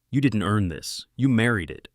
You didn't earn this. You married it.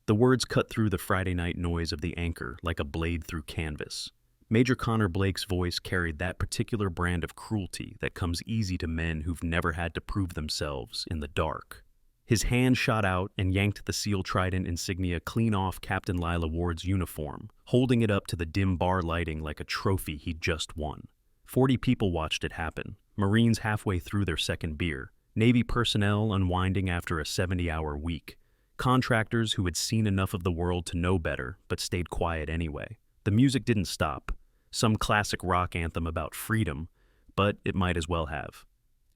The words cut through the Friday night noise of the anchor like a blade through canvas. Major Connor Blake's voice carried that particular brand of cruelty that comes easy to men who've never had to prove themselves in the dark. His hand shot out and yanked the Seal Trident insignia clean off Captain Lila Ward's uniform, holding it up to the dim bar lighting like a trophy he'd just won. 40 people watched it happen, Marines halfway through their second beer, Navy personnel unwinding after a 70-hour week, contractors who had seen enough of the world to know better but stayed quiet anyway. The music didn't stop, some classic rock anthem about freedom, but it might as well have.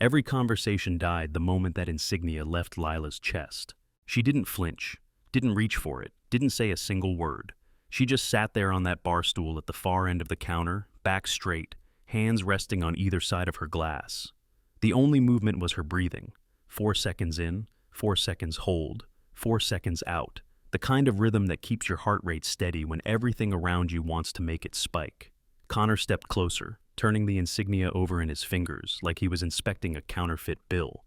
Every conversation died the moment that insignia left Lila's chest. She didn't flinch, didn't reach for it, didn't say a single word. She just sat there on that bar stool at the far end of the counter, back straight, hands resting on either side of her glass. The only movement was her breathing. 4 seconds in, 4 seconds hold, 4 seconds out. The kind of rhythm that keeps your heart rate steady when everything around you wants to make it spike. Connor stepped closer, turning the insignia over in his fingers like he was inspecting a counterfeit bill.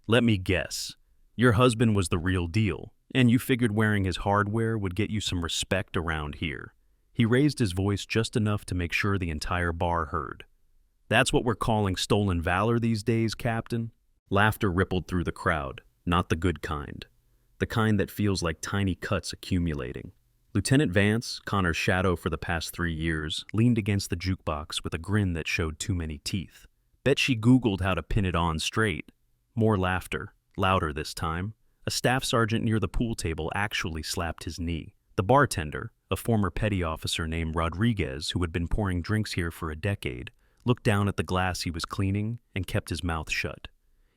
Let me guess. Your husband was the real deal, and you figured wearing his hardware would get you some respect around here. He raised his voice just enough to make sure the entire bar heard. That's what we're calling stolen valor these days, Captain? Laughter rippled through the crowd, not the good kind. The kind that feels like tiny cuts accumulating. Lieutenant Vance, Connor's shadow for the past 3 years, leaned against the jukebox with a grin that showed too many teeth. Bet she Googled how to pin it on straight. More laughter, louder this time. A staff sergeant near the pool table actually slapped his knee. The bartender, a former petty officer named Rodriguez who had been pouring drinks here for a decade, looked down at the glass he was cleaning and kept his mouth shut.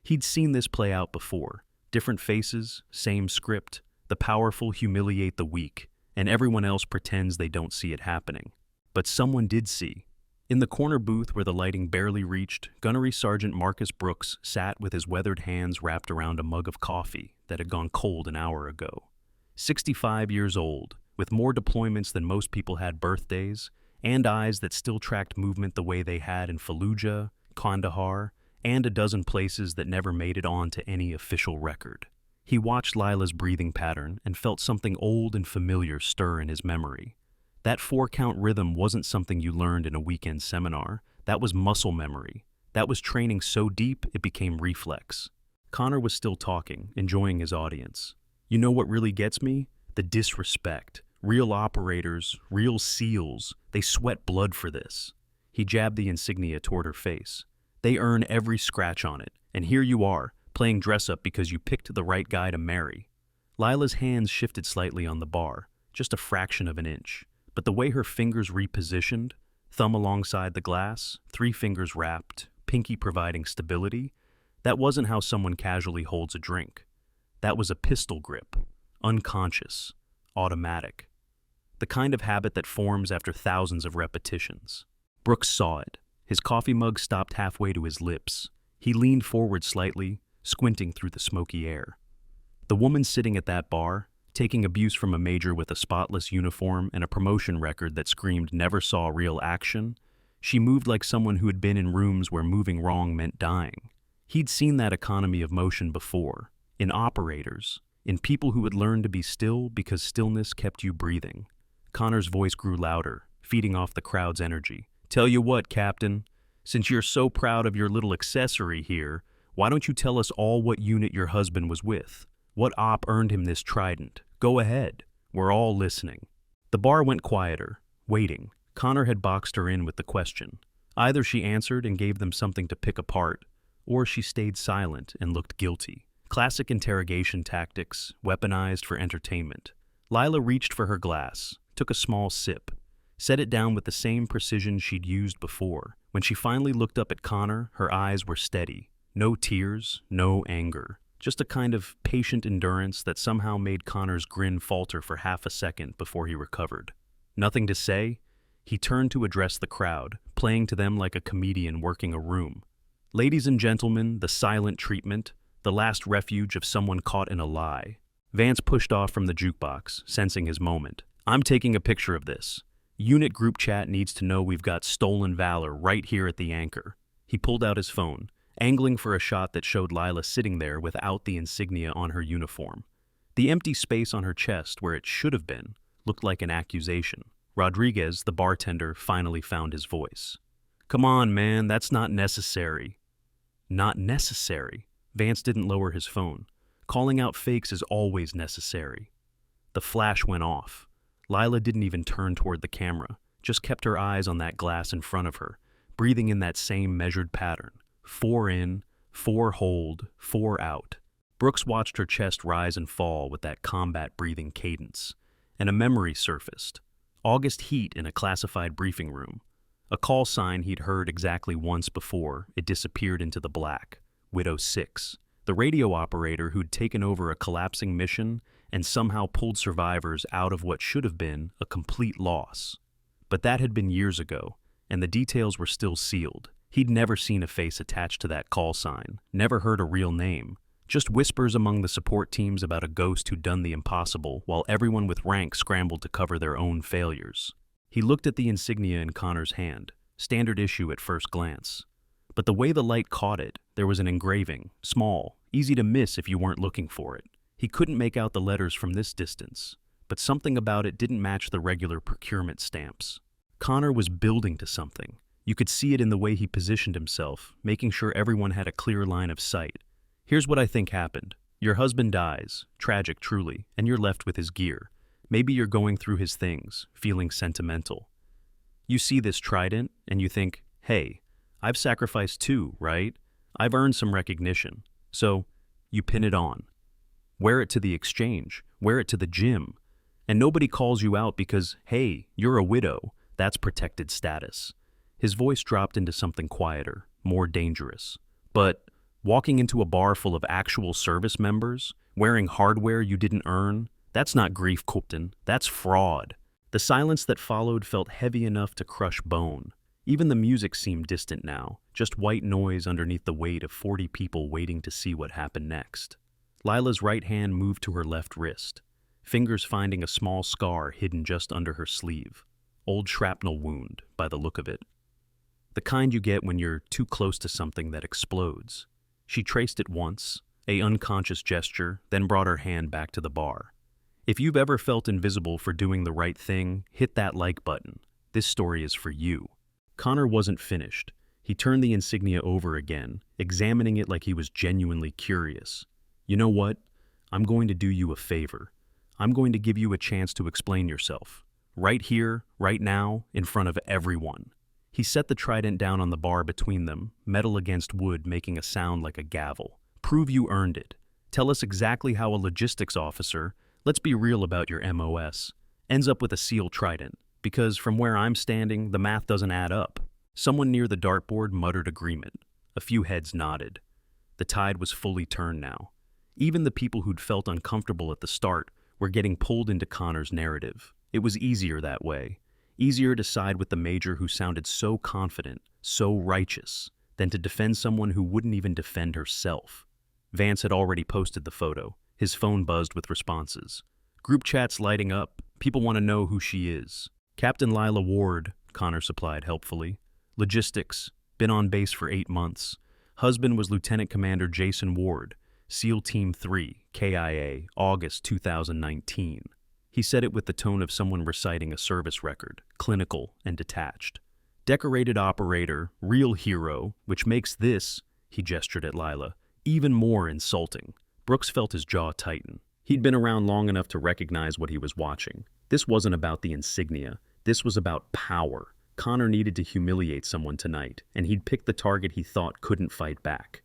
He'd seen this play out before. Different faces, same script. The powerful humiliate the weak, and everyone else pretends they don't see it happening. But someone did see. In the corner booth where the lighting barely reached, Gunnery Sergeant Marcus Brooks sat with his weathered hands wrapped around a mug of coffee that had gone cold an hour ago. 65 years old, with more deployments than most people had birthdays, and eyes that still tracked movement the way they had in Fallujah, Kandahar, and a dozen places that never made it on to any official record. He watched Lila's breathing pattern and felt something old and familiar stir in his memory. That 4-count rhythm wasn't something you learned in a weekend seminar. That was muscle memory. That was training so deep it became reflex. Connor was still talking, enjoying his audience. You know what really gets me? The disrespect. Real operators, real SEALs, they sweat blood for this. He jabbed the insignia toward her face. They earn every scratch on it, and here you are, playing dress-up because you picked the right guy to marry. Lila's hands shifted slightly on the bar, just a fraction of an inch, but the way her fingers repositioned, thumb alongside the glass, 3 fingers wrapped, pinky providing stability, that wasn't how someone casually holds a drink. That was a pistol grip, unconscious, automatic. The kind of habit that forms after thousands of repetitions. Brooks saw it. His coffee mug stopped halfway to his lips. He leaned forward slightly, squinting through the smoky air. The woman sitting at that bar, taking abuse from a major with a spotless uniform and a promotion record that screamed never saw real action, she moved like someone who had been in rooms where moving wrong meant dying. He'd seen that economy of motion before, in operators, in people who had learned to be still because stillness kept you breathing. Connor's voice grew louder, feeding off the crowd's energy. Tell you what, Captain, since you're so proud of your little accessory here, why don't you tell us all what unit your husband was with? What op earned him this trident? Go ahead. We're all listening. The bar went quieter, waiting. Connor had boxed her in with the question. Either she answered and gave them something to pick apart, or she stayed silent and looked guilty. Classic interrogation tactics, weaponized for entertainment. Lila reached for her glass, took a small sip, set it down with the same precision she'd used before. When she finally looked up at Connor, her eyes were steady. No tears, no anger. Just a kind of patient endurance that somehow made Connor's grin falter for half a second before he recovered. Nothing to say? He turned to address the crowd, playing to them like a comedian working a room. Ladies and gentlemen, the silent treatment, the last refuge of someone caught in a lie. Vance pushed off from the jukebox, sensing his moment. I'm taking a picture of this. Unit group chat needs to know we've got stolen valor right here at the anchor. He pulled out his phone, angling for a shot that showed Lila sitting there without the insignia on her uniform. The empty space on her chest where it should have been looked like an accusation. Rodriguez, the bartender, finally found his voice. "Come on, man, that's not necessary." Not necessary? Vance didn't lower his phone. Calling out fakes is always necessary. The flash went off. Lila didn't even turn toward the camera, just kept her eyes on that glass in front of her, breathing in that same measured pattern. 4 in, 4 hold, 4 out. Brooks watched her chest rise and fall with that combat breathing cadence, and a memory surfaced. August heat in a classified briefing room. A call sign he'd heard exactly once before it disappeared into the black. Widow 6. The radio operator who'd taken over a collapsing mission and somehow pulled survivors out of what should have been a complete loss. But that had been years ago, and the details were still sealed. He'd never seen a face attached to that call sign, never heard a real name. Just whispers among the support teams about a ghost who'd done the impossible while everyone with rank scrambled to cover their own failures. He looked at the insignia in Connor's hand, standard issue at first glance. But the way the light caught it, there was an engraving, small, easy to miss if you weren't looking for it. He couldn't make out the letters from this distance, but something about it didn't match the regular procurement stamps. Connor was building to something. You could see it in the way he positioned himself, making sure everyone had a clear line of sight. Here's what I think happened. Your husband dies, tragic truly, and you're left with his gear. Maybe you're going through his things, feeling sentimental. You see this trident, and you think, hey, I've sacrificed too, right? I've earned some recognition. So, you pin it on. Wear it to the exchange, wear it to the gym. And nobody calls you out because, hey, you're a widow. That's protected status. His voice dropped into something quieter, more dangerous. But walking into a bar full of actual service members, wearing hardware you didn't earn, that's not grief, Kupton. That's fraud. The silence that followed felt heavy enough to crush bone. Even the music seemed distant now, just white noise underneath the weight of 40 people waiting to see what happened next. Lila's right hand moved to her left wrist, fingers finding a small scar hidden just under her sleeve. Old shrapnel wound, by the look of it. The kind you get when you're too close to something that explodes. She traced it once, a unconscious gesture, then brought her hand back to the bar. If you've ever felt invisible for doing the right thing, hit that like button. This story is for you. Connor wasn't finished. He turned the insignia over again, examining it like he was genuinely curious. You know what? I'm going to do you a favor. I'm going to give you a chance to explain yourself. Right here, right now, in front of everyone. He set the trident down on the bar between them, metal against wood making a sound like a gavel. Prove you earned it. Tell us exactly how a logistics officer, let's be real about your MOS, ends up with a sealed trident. Because from where I'm standing, the math doesn't add up. Someone near the dartboard muttered agreement. A few heads nodded. The tide was fully turned now. Even the people who'd felt uncomfortable at the start were getting pulled into Connor's narrative. It was easier that way. Easier to side with the major who sounded so confident, so righteous, than to defend someone who wouldn't even defend herself. Vance had already posted the photo. His phone buzzed with responses. Group chats lighting up. People want to know who she is. Captain Lila Ward, Connor supplied helpfully. Logistics. Been on base for 8 months. Husband was Lieutenant Commander Jason Ward, SEAL Team 3, KIA, August 2019. He said it with the tone of someone reciting a service record, clinical and detached. Decorated operator, real hero, which makes this, he gestured at Lila, even more insulting. Brooks felt his jaw tighten. He'd been around long enough to recognize what he was watching. This wasn't about the insignia. This was about power. Connor needed to humiliate someone tonight, and he'd picked the target he thought couldn't fight back.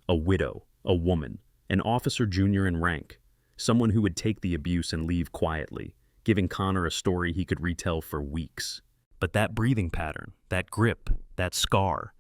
A widow, a woman, an officer junior in rank. Someone who would take the abuse and leave quietly, giving Connor a story he could retell for weeks. But that breathing pattern, that grip, that scar,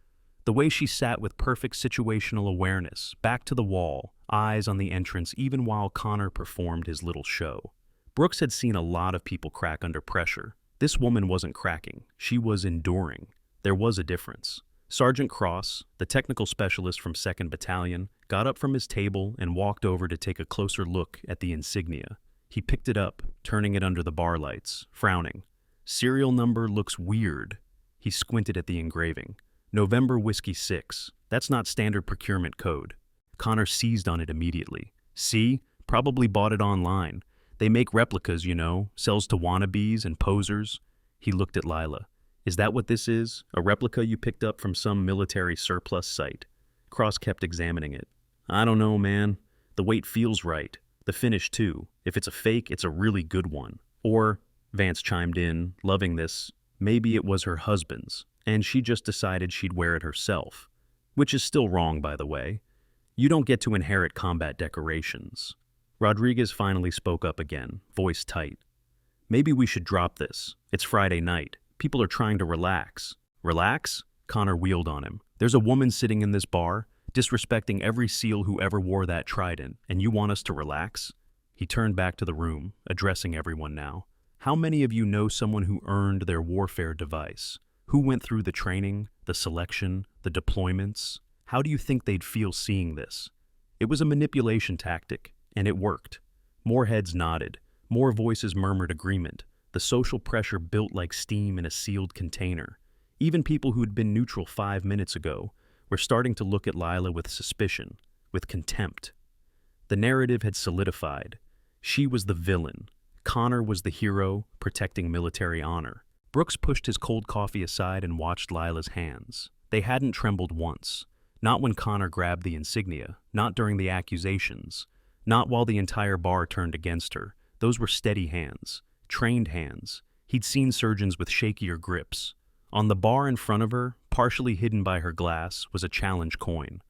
the way she sat with perfect situational awareness, back to the wall, eyes on the entrance even while Connor performed his little show. Brooks had seen a lot of people crack under pressure. This woman wasn't cracking, she was enduring. There was a difference. Sergeant Cross, the technical specialist from 2nd Battalion, got up from his table and walked over to take a closer look at the insignia. He picked it up, turning it under the bar lights, frowning. Serial number looks weird. He squinted at the engraving. November Whiskey 6, That's not standard procurement code. Connor seized on it immediately. See? Probably bought it online. They make replicas, sells to wannabes and posers. He looked at Lila. Is that what this is? A replica you picked up from some military surplus site? Cross kept examining it. I don't know, man. The weight feels right. The finish, too. If it's a fake, it's a really good one. Or, Vance chimed in, loving this, maybe it was her husband's, and she just decided she'd wear it herself. Which is still wrong, by the way. You don't get to inherit combat decorations. Rodriguez finally spoke up again, voice tight. Maybe we should drop this. It's Friday night. People are trying to relax. Relax? Connor wheeled on him. There's a woman sitting in this bar, disrespecting every SEAL who ever wore that trident, and you want us to relax? He turned back to the room, addressing everyone now. How many of you know someone who earned their warfare device? Who went through the training, the selection, the deployments? How do you think they'd feel seeing this? It was a manipulation tactic, and it worked. More heads nodded. More voices murmured agreement. The social pressure built like steam in a sealed container. Even people who'd been neutral 5 minutes ago were starting to look at Lila with suspicion, with contempt. The narrative had solidified. She was the villain. Connor was the hero, protecting military honor. Brooks pushed his cold coffee aside and watched Lila's hands. They hadn't trembled once. Not when Connor grabbed the insignia, not during the accusations, not while the entire bar turned against her. Those were steady hands, trained hands. He'd seen surgeons with shakier grips. On the bar in front of her, partially hidden by her glass, was a challenge coin.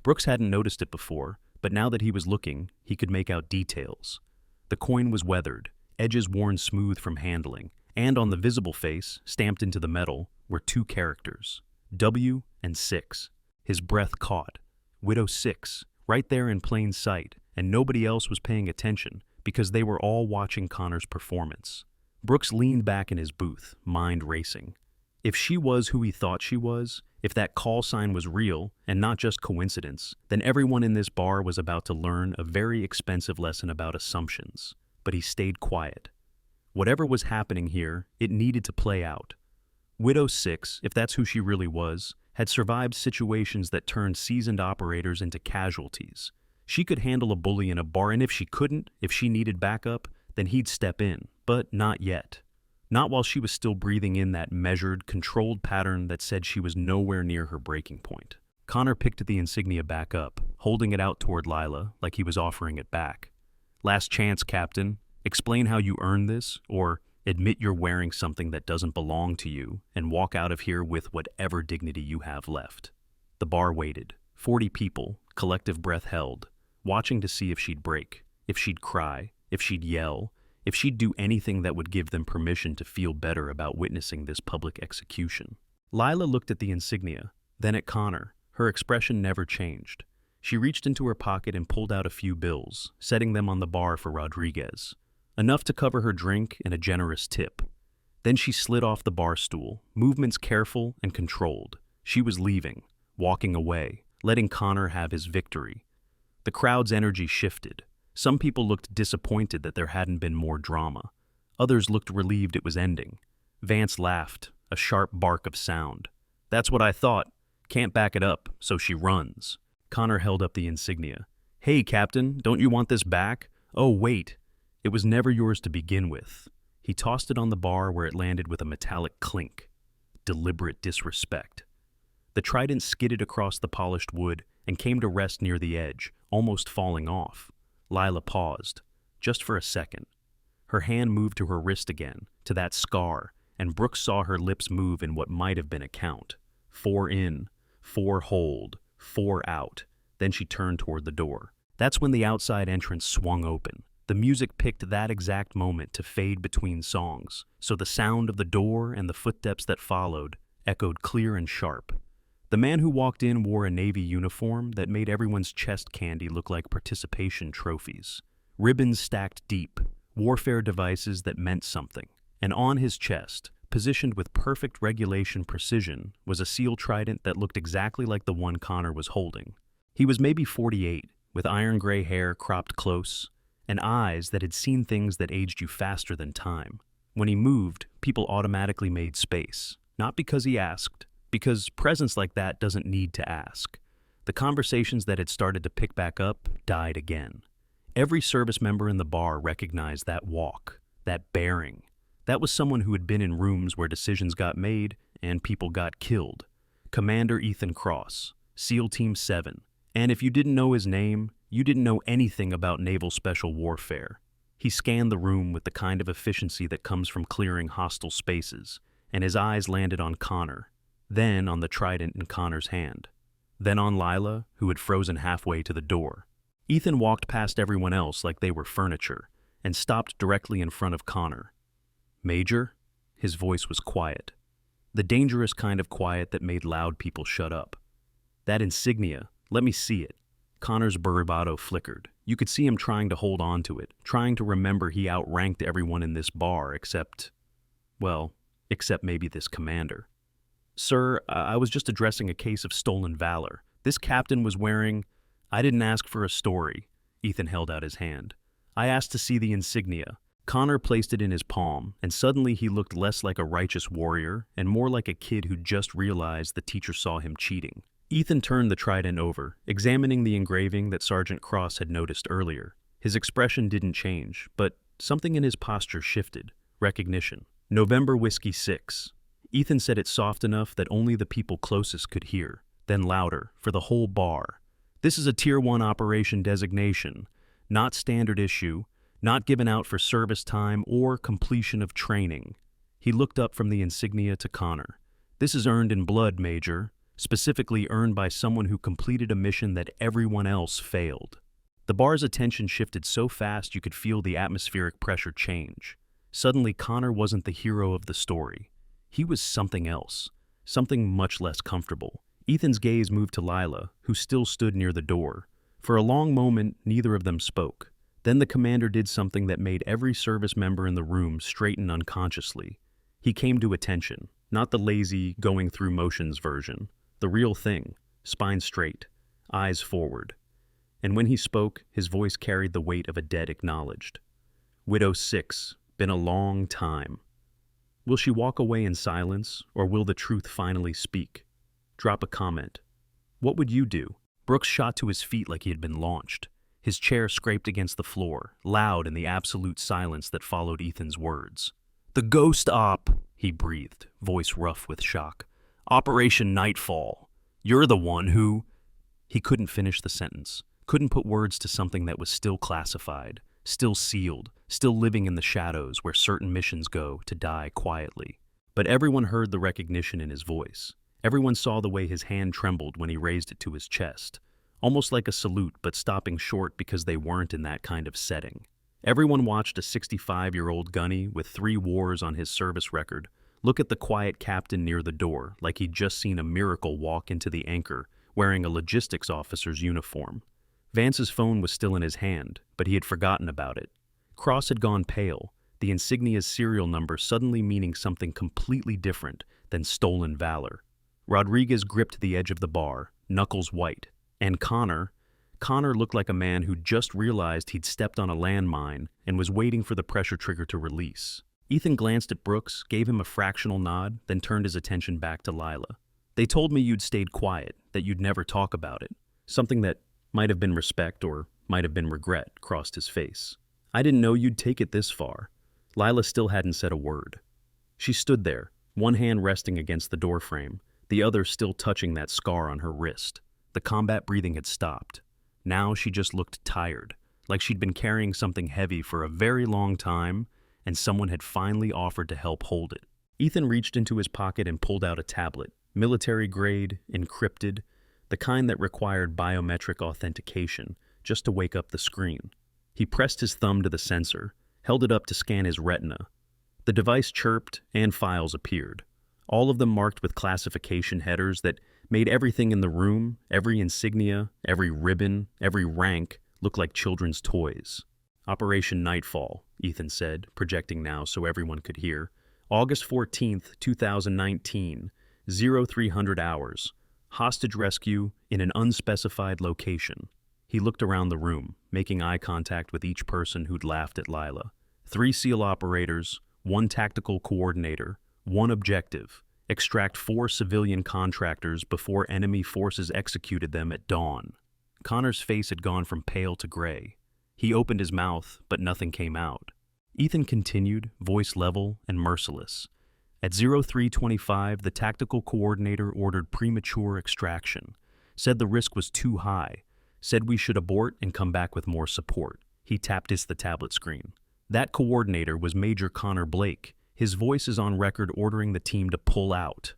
Brooks hadn't noticed it before, but now that he was looking, he could make out details. The coin was weathered, edges worn smooth from handling, and on the visible face, stamped into the metal, were 2 characters, W and 6. His breath caught. Widow 6, right there in plain sight, and nobody else was paying attention because they were all watching Connor's performance. Brooks leaned back in his booth, mind racing. If she was who he thought she was, if that call sign was real and not just coincidence, then everyone in this bar was about to learn a very expensive lesson about assumptions. But he stayed quiet. Whatever was happening here, it needed to play out. Widow 6, if that's who she really was, had survived situations that turned seasoned operators into casualties. She could handle a bully in a bar, and if she couldn't, if she needed backup, then he'd step in, but not yet. Not while she was still breathing in that measured, controlled pattern that said she was nowhere near her breaking point. Connor picked the insignia back up, holding it out toward Lila like he was offering it back. Last chance, Captain. Explain how you earned this, or admit you're wearing something that doesn't belong to you and walk out of here with whatever dignity you have left. The bar waited. 40 people, collective breath held, watching to see if she'd break, if she'd cry, if she'd yell, if she'd do anything that would give them permission to feel better about witnessing this public execution. Lila looked at the insignia, then at Connor. Her expression never changed. She reached into her pocket and pulled out a few bills, setting them on the bar for Rodriguez. Enough to cover her drink and a generous tip. Then she slid off the bar stool, movements careful and controlled. She was leaving, walking away, letting Connor have his victory. The crowd's energy shifted. Some people looked disappointed that there hadn't been more drama. Others looked relieved it was ending. Vance laughed, a sharp bark of sound. That's what I thought. Can't back it up, so she runs. Connor held up the insignia. Hey, Captain, don't you want this back? Oh, wait. It was never yours to begin with. He tossed it on the bar where it landed with a metallic clink. Deliberate disrespect. The trident skidded across the polished wood and came to rest near the edge, almost falling off. Lila paused, just for a second. Her hand moved to her wrist again, to that scar, and Brooks saw her lips move in what might have been a count. 4 in, 4 hold, 4 out. Then she turned toward the door. That's when the outside entrance swung open. The music picked that exact moment to fade between songs, so the sound of the door and the footsteps that followed echoed clear and sharp. The man who walked in wore a navy uniform that made everyone's chest candy look like participation trophies. Ribbons stacked deep, warfare devices that meant something. And on his chest, positioned with perfect regulation precision, was a SEAL trident that looked exactly like the one Connor was holding. He was maybe 48, with iron gray hair cropped close, and eyes that had seen things that aged you faster than time. When he moved, people automatically made space, not because he asked, because presence like that doesn't need to ask. The conversations that had started to pick back up died again. Every service member in the bar recognized that walk, that bearing. That was someone who had been in rooms where decisions got made and people got killed. Commander Ethan Cross, SEAL Team 7. And if you didn't know his name, you didn't know anything about naval special warfare. He scanned the room with the kind of efficiency that comes from clearing hostile spaces, and his eyes landed on Connor, then on the trident in Connor's hand, then on Lila, who had frozen halfway to the door. Ethan walked past everyone else like they were furniture, and stopped directly in front of Connor. "Major?" His voice was quiet. The dangerous kind of quiet that made loud people shut up. "That insignia, let me see it." Connor's bravado flickered. You could see him trying to hold on to it, trying to remember he outranked everyone in this bar except maybe this commander. "Sir, I was just addressing a case of stolen valor. This captain was wearing—" "I didn't ask for a story." Ethan held out his hand. "I asked to see the insignia." Connor placed it in his palm, and suddenly he looked less like a righteous warrior and more like a kid who just realized the teacher saw him cheating. Ethan turned the trident over, examining the engraving that Sergeant Cross had noticed earlier. His expression didn't change, but something in his posture shifted. Recognition. "November Whiskey 6. Ethan said it soft enough that only the people closest could hear, then louder, for the whole bar. "This is a Tier 1 operation designation, not standard issue, not given out for service time or completion of training." He looked up from the insignia to Connor. "This is earned in blood, Major, specifically earned by someone who completed a mission that everyone else failed." The bar's attention shifted so fast you could feel the atmospheric pressure change. Suddenly, Connor wasn't the hero of the story. He was something else, something much less comfortable. Ethan's gaze moved to Lila, who still stood near the door. For a long moment, neither of them spoke. Then the commander did something that made every service member in the room straighten unconsciously. He came to attention, not the lazy, going through motions version. The real thing, spine straight, eyes forward. And when he spoke, his voice carried the weight of a debt acknowledged. "Widow 6, been a long time." Will she walk away in silence, or will the truth finally speak? Drop a comment. What would you do? Brooks shot to his feet like he had been launched. His chair scraped against the floor, loud in the absolute silence that followed Ethan's words. "The ghost op," he breathed, voice rough with shock. "Operation Nightfall. You're the one who—" He couldn't finish the sentence, couldn't put words to something that was still classified, still sealed, still living in the shadows where certain missions go to die quietly. But everyone heard the recognition in his voice. Everyone saw the way his hand trembled when he raised it to his chest, almost like a salute but stopping short because they weren't in that kind of setting. Everyone watched a 65-year-old gunny with 3 wars on his service record look at the quiet captain near the door like he'd just seen a miracle walk into the anchor wearing a logistics officer's uniform. Vance's phone was still in his hand, but he had forgotten about it. Cross had gone pale, the insignia's serial number suddenly meaning something completely different than stolen valor. Rodriguez gripped the edge of the bar, knuckles white, and Connor looked like a man who'd just realized he'd stepped on a landmine and was waiting for the pressure trigger to release. Ethan glanced at Brooks, gave him a fractional nod, then turned his attention back to Lila. "They told me you'd stayed quiet, that you'd never talk about it. Something that might have been respect or might have been regret crossed his face. I didn't know you'd take it this far." Lila still hadn't said a word. She stood there, one hand resting against the doorframe, the other still touching that scar on her wrist. The combat breathing had stopped. Now she just looked tired, like she'd been carrying something heavy for a very long time, and someone had finally offered to help hold it. Ethan reached into his pocket and pulled out a tablet, military grade, encrypted, the kind that required biometric authentication just to wake up the screen. He pressed his thumb to the sensor, held it up to scan his retina. The device chirped and files appeared, all of them marked with classification headers that made everything in the room, every insignia, every ribbon, every rank, look like children's toys. "Operation Nightfall," Ethan said, projecting now so everyone could hear. "August 14th, 2019, 0300 hours. Hostage rescue in an unspecified location." He looked around the room, making eye contact with each person who'd laughed at Lila. 3 SEAL operators, 1 tactical coordinator, 1 objective, extract 4 civilian contractors before enemy forces executed them at dawn. Connor's face had gone from pale to gray. He opened his mouth, but nothing came out. Ethan continued, voice level and merciless. At 0325, the tactical coordinator ordered premature extraction, said the risk was too high, said we should abort and come back with more support. He tapped the tablet screen. That coordinator was Major Connor Blake. His voice is on record ordering the team to pull out.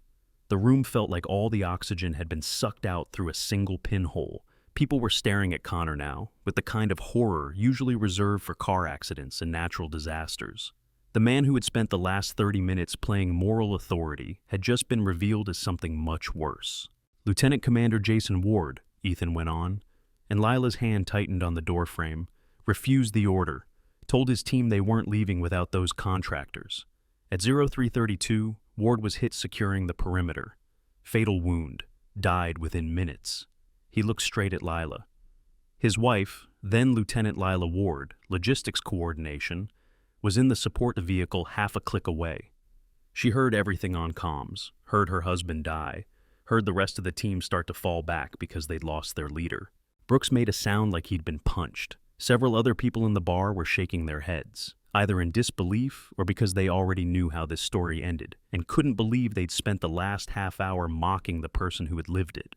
The room felt like all the oxygen had been sucked out through a single pinhole. People were staring at Connor now, with the kind of horror usually reserved for car accidents and natural disasters. The man who had spent the last 30 minutes playing moral authority had just been revealed as something much worse. Lieutenant Commander Jason Ward, Ethan went on, and Lila's hand tightened on the doorframe, refused the order, told his team they weren't leaving without those contractors. At 0332, Ward was hit securing the perimeter. Fatal wound, died within minutes. He looked straight at Lila. His wife, then Lieutenant Lila Ward, logistics coordination, was in the support vehicle half a click away. She heard everything on comms, heard her husband die, heard the rest of the team start to fall back because they'd lost their leader. Brooks made a sound like he'd been punched. Several other people in the bar were shaking their heads, either in disbelief or because they already knew how this story ended and couldn't believe they'd spent the last half hour mocking the person who had lived it.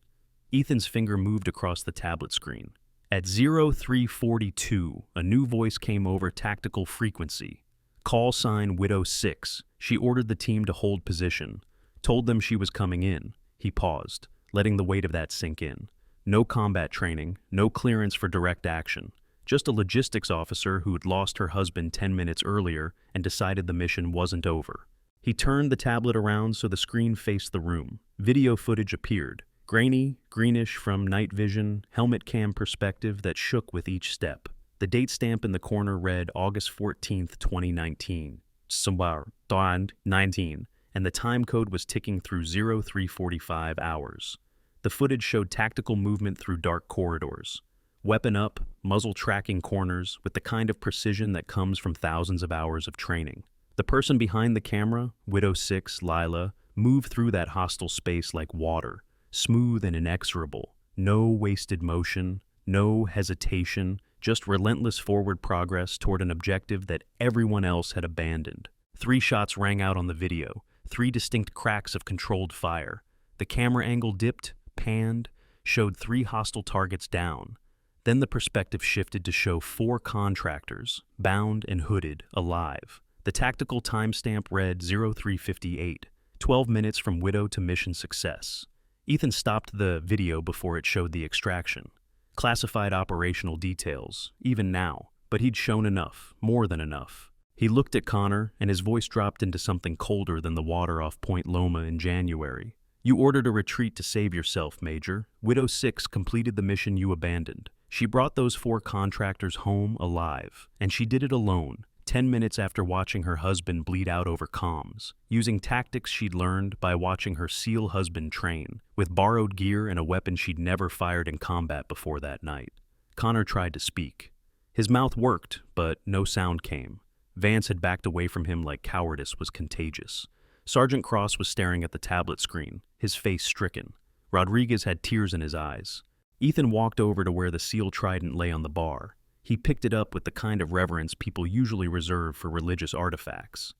Ethan's finger moved across the tablet screen. At 0342, a new voice came over tactical frequency. Call sign Widow 6. She ordered the team to hold position. Told them she was coming in. He paused, letting the weight of that sink in. No combat training, no clearance for direct action. Just a logistics officer who had lost her husband 10 minutes earlier and decided the mission wasn't over. He turned the tablet around so the screen faced the room. Video footage appeared. Grainy, greenish from night vision, helmet cam perspective that shook with each step. The date stamp in the corner read August 14th, 2019. Somewhere, 19, and the time code was ticking through 0345 hours. The footage showed tactical movement through dark corridors. Weapon up, muzzle tracking corners with the kind of precision that comes from thousands of hours of training. The person behind the camera, Widow 6, Lila, moved through that hostile space like water. Smooth and inexorable, no wasted motion, no hesitation, just relentless forward progress toward an objective that everyone else had abandoned. 3 shots rang out on the video, 3 distinct cracks of controlled fire. The camera angle dipped, panned, showed 3 hostile targets down. Then the perspective shifted to show 4 contractors, bound and hooded, alive. The tactical timestamp read 0358, 12 minutes from Widow to mission success. Ethan stopped the video before it showed the extraction. Classified operational details, even now, but he'd shown enough, more than enough. He looked at Connor, and his voice dropped into something colder than the water off Point Loma in January. You ordered a retreat to save yourself, Major. Widow 6 completed the mission you abandoned. She brought those 4 contractors home alive, and she did it alone. 10 minutes after watching her husband bleed out over comms, using tactics she'd learned by watching her SEAL husband train, with borrowed gear and a weapon she'd never fired in combat before that night. Connor tried to speak. His mouth worked, but no sound came. Vance had backed away from him like cowardice was contagious. Sergeant Cross was staring at the tablet screen, his face stricken. Rodriguez had tears in his eyes. Ethan walked over to where the SEAL trident lay on the bar. He picked it up with the kind of reverence people usually reserve for religious artifacts.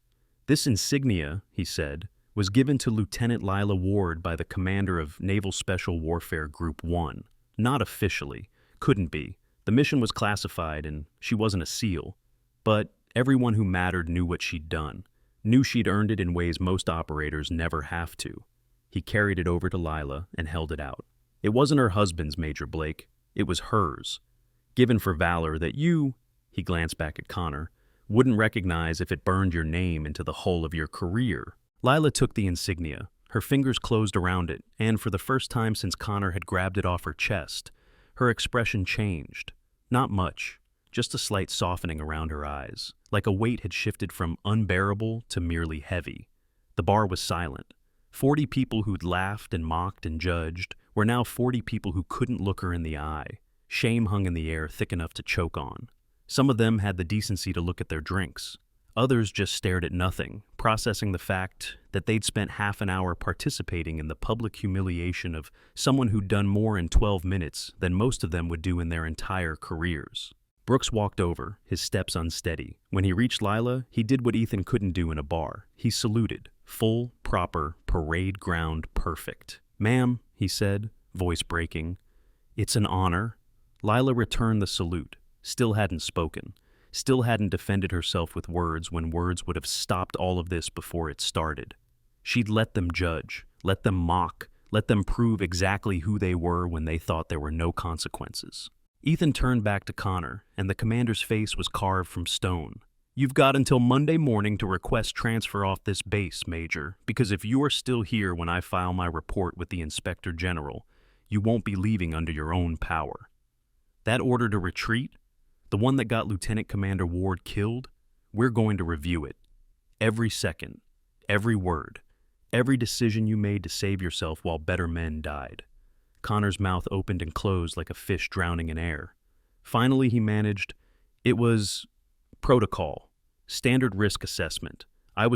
This insignia, he said, was given to Lieutenant Lila Ward by the commander of Naval Special Warfare Group 1. Not officially. Couldn't be. The mission was classified and she wasn't a SEAL. But everyone who mattered knew what she'd done. Knew she'd earned it in ways most operators never have to. He carried it over to Lila and held it out. It wasn't her husband's, Major Blake. It was hers. Given for valor that you, he glanced back at Connor, wouldn't recognize if it burned your name into the hull of your career. Lila took the insignia. Her fingers closed around it, and for the first time since Connor had grabbed it off her chest, her expression changed. Not much, just a slight softening around her eyes, like a weight had shifted from unbearable to merely heavy. The bar was silent. 40 people who'd laughed and mocked and judged were now 40 people who couldn't look her in the eye. Shame hung in the air thick enough to choke on. Some of them had the decency to look at their drinks. Others just stared at nothing, processing the fact that they'd spent half an hour participating in the public humiliation of someone who'd done more in 12 minutes than most of them would do in their entire careers. Brooks walked over, his steps unsteady. When he reached Lila, he did what Ethan couldn't do in a bar. He saluted. Full, proper, parade ground perfect. "Ma'am," he said, voice breaking. "It's an honor." Lila returned the salute, still hadn't spoken, still hadn't defended herself with words when words would have stopped all of this before it started. She'd let them judge, let them mock, let them prove exactly who they were when they thought there were no consequences. Ethan turned back to Connor, and the commander's face was carved from stone. "You've got until Monday morning to request transfer off this base, Major, because if you are still here when I file my report with the Inspector General, you won't be leaving under your own power." That order to retreat, the one that got Lieutenant Commander Ward killed, we're going to review it. Every second, every word, every decision you made to save yourself while better men died. Connor's mouth opened and closed like a fish drowning in air. Finally, he managed, "It was protocol, standard risk assessment. You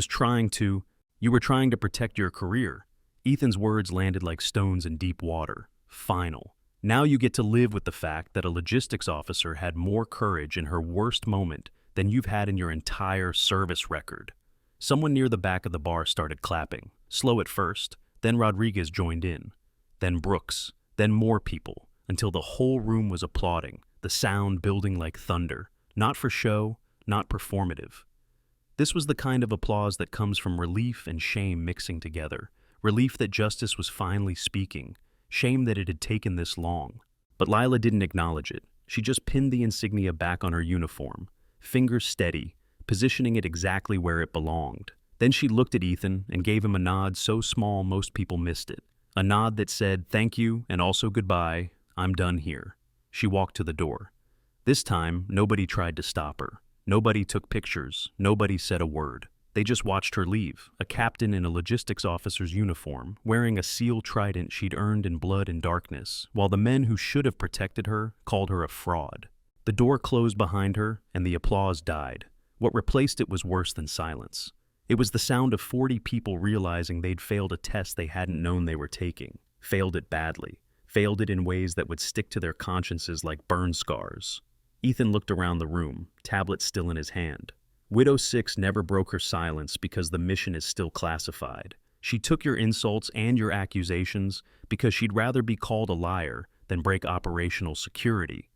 were trying to protect your career." Ethan's words landed like stones in deep water. "Final. Now you get to live with the fact that a logistics officer had more courage in her worst moment than you've had in your entire service record." Someone near the back of the bar started clapping, slow at first, then Rodriguez joined in, then Brooks, then more people, until the whole room was applauding, the sound building like thunder, not for show, not performative. This was the kind of applause that comes from relief and shame mixing together, relief that justice was finally speaking, shame that it had taken this long. But Lila didn't acknowledge it. She just pinned the insignia back on her uniform, fingers steady, positioning it exactly where it belonged. Then she looked at Ethan and gave him a nod so small most people missed it. A nod that said, "Thank you and also goodbye, I'm done here." She walked to the door. This time, nobody tried to stop her. Nobody took pictures. Nobody said a word. They just watched her leave, a captain in a logistics officer's uniform, wearing a SEAL trident she'd earned in blood and darkness, while the men who should have protected her called her a fraud. The door closed behind her, and the applause died. What replaced it was worse than silence. It was the sound of 40 people realizing they'd failed a test they hadn't known they were taking, failed it badly, failed it in ways that would stick to their consciences like burn scars. Ethan looked around the room, tablet still in his hand. Widow 6 never broke her silence because the mission is still classified. She took your insults and your accusations because she'd rather be called a liar than break operational security.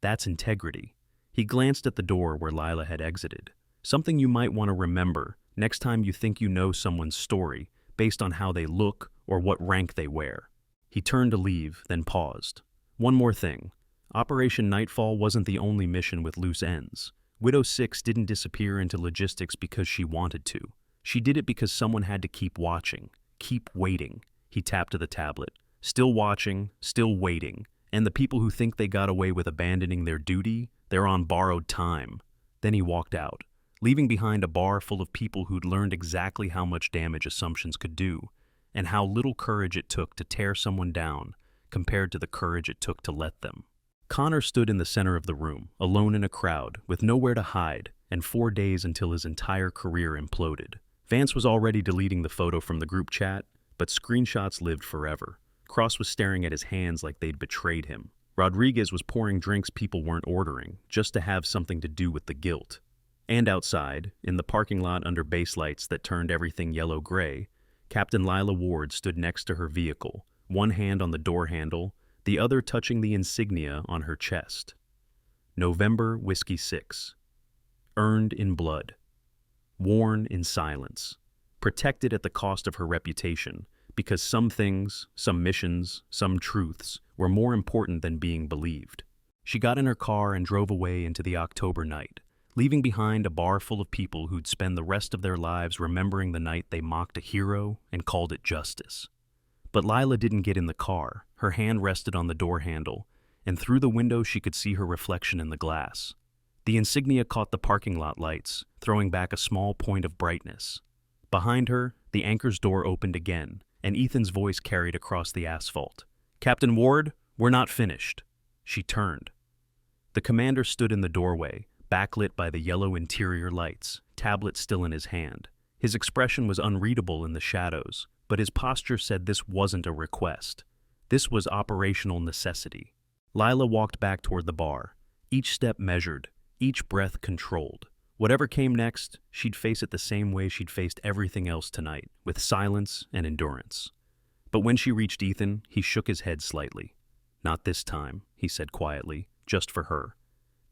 That's integrity. He glanced at the door where Lila had exited. Something you might want to remember next time you think you know someone's story based on how they look or what rank they wear. He turned to leave, then paused. One more thing. Operation Nightfall wasn't the only mission with loose ends. Widow 6 didn't disappear into logistics because she wanted to. She did it because someone had to keep watching, keep waiting. He tapped to the tablet. Still watching, still waiting. And the people who think they got away with abandoning their duty, they're on borrowed time. Then he walked out, leaving behind a bar full of people who'd learned exactly how much damage assumptions could do, and how little courage it took to tear someone down compared to the courage it took to let them. Connor stood in the center of the room, alone in a crowd, with nowhere to hide, and 4 days until his entire career imploded. Vance was already deleting the photo from the group chat, but screenshots lived forever. Cross was staring at his hands like they'd betrayed him. Rodriguez was pouring drinks people weren't ordering, just to have something to do with the guilt. And outside, in the parking lot under base lights that turned everything yellow-gray, Captain Lila Ward stood next to her vehicle, one hand on the door handle, the other touching the insignia on her chest. November Whiskey 6. Earned in blood. Worn in silence. Protected at the cost of her reputation, because some things, some missions, some truths were more important than being believed. She got in her car and drove away into the October night, leaving behind a bar full of people who'd spend the rest of their lives remembering the night they mocked a hero and called it justice. But Lila didn't get in the car. Her hand rested on the door handle, and through the window she could see her reflection in the glass. The insignia caught the parking lot lights, throwing back a small point of brightness. Behind her, the anchor's door opened again, and Ethan's voice carried across the asphalt. "Captain Ward, we're not finished." She turned. The commander stood in the doorway, backlit by the yellow interior lights, tablet still in his hand. His expression was unreadable in the shadows, but his posture said this wasn't a request. This was operational necessity. Lila walked back toward the bar, each step measured, each breath controlled. Whatever came next, she'd face it the same way she'd faced everything else tonight, with silence and endurance. But when she reached Ethan, he shook his head slightly. "Not this time," he said quietly, "just for her.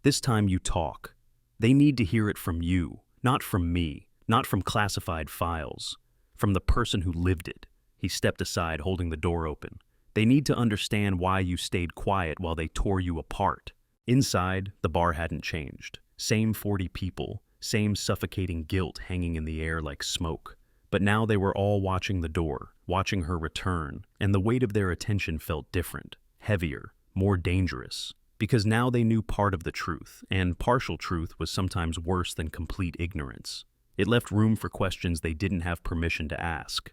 This time you talk. They need to hear it from you, not from me, not from classified files, from the person who lived it." He stepped aside, holding the door open. "They need to understand why you stayed quiet while they tore you apart." Inside, the bar hadn't changed. Same 40 people, same suffocating guilt hanging in the air like smoke. But now they were all watching the door, watching her return, and the weight of their attention felt different, heavier, more dangerous. Because now they knew part of the truth, and partial truth was sometimes worse than complete ignorance. It left room for questions they didn't have permission to ask.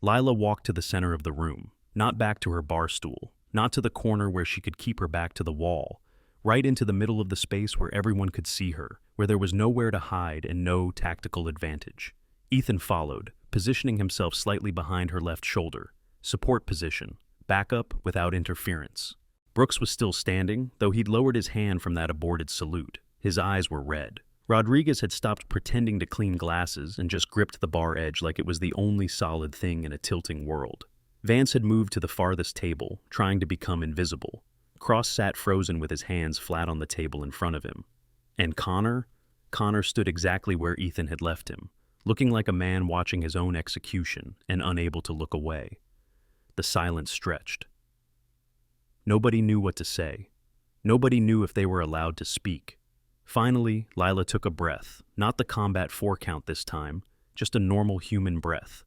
Lila walked to the center of the room, not back to her bar stool, not to the corner where she could keep her back to the wall, right into the middle of the space where everyone could see her, where there was nowhere to hide and no tactical advantage. Ethan followed, positioning himself slightly behind her left shoulder. Support position, backup without interference. Brooks was still standing, though he'd lowered his hand from that aborted salute. His eyes were red. Rodriguez had stopped pretending to clean glasses and just gripped the bar edge like it was the only solid thing in a tilting world. Vance had moved to the farthest table, trying to become invisible. Cross sat frozen with his hands flat on the table in front of him. And Connor? Connor stood exactly where Ethan had left him, looking like a man watching his own execution and unable to look away. The silence stretched. Nobody knew what to say. Nobody knew if they were allowed to speak. Finally, Lila took a breath, not the combat 4 count this time, just a normal human breath.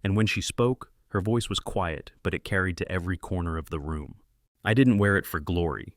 And when she spoke, her voice was quiet, but it carried to every corner of the room. "I didn't wear it for glory."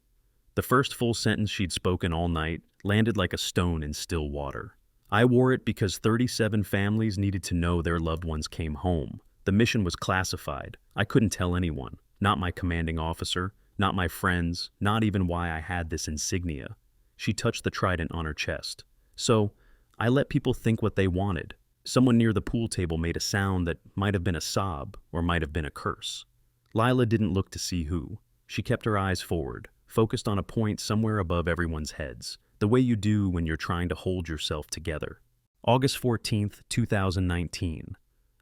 The first full sentence she'd spoken all night landed like a stone in still water. "I wore it because 37 families needed to know their loved ones came home. The mission was classified. I couldn't tell anyone, not my commanding officer, not my friends, not even why I had this insignia." She touched the trident on her chest. "So, I let people think what they wanted." Someone near the pool table made a sound that might have been a sob or might have been a curse. Lila didn't look to see who. She kept her eyes forward, focused on a point somewhere above everyone's heads, the way you do when you're trying to hold yourself together. August 14th, 2019.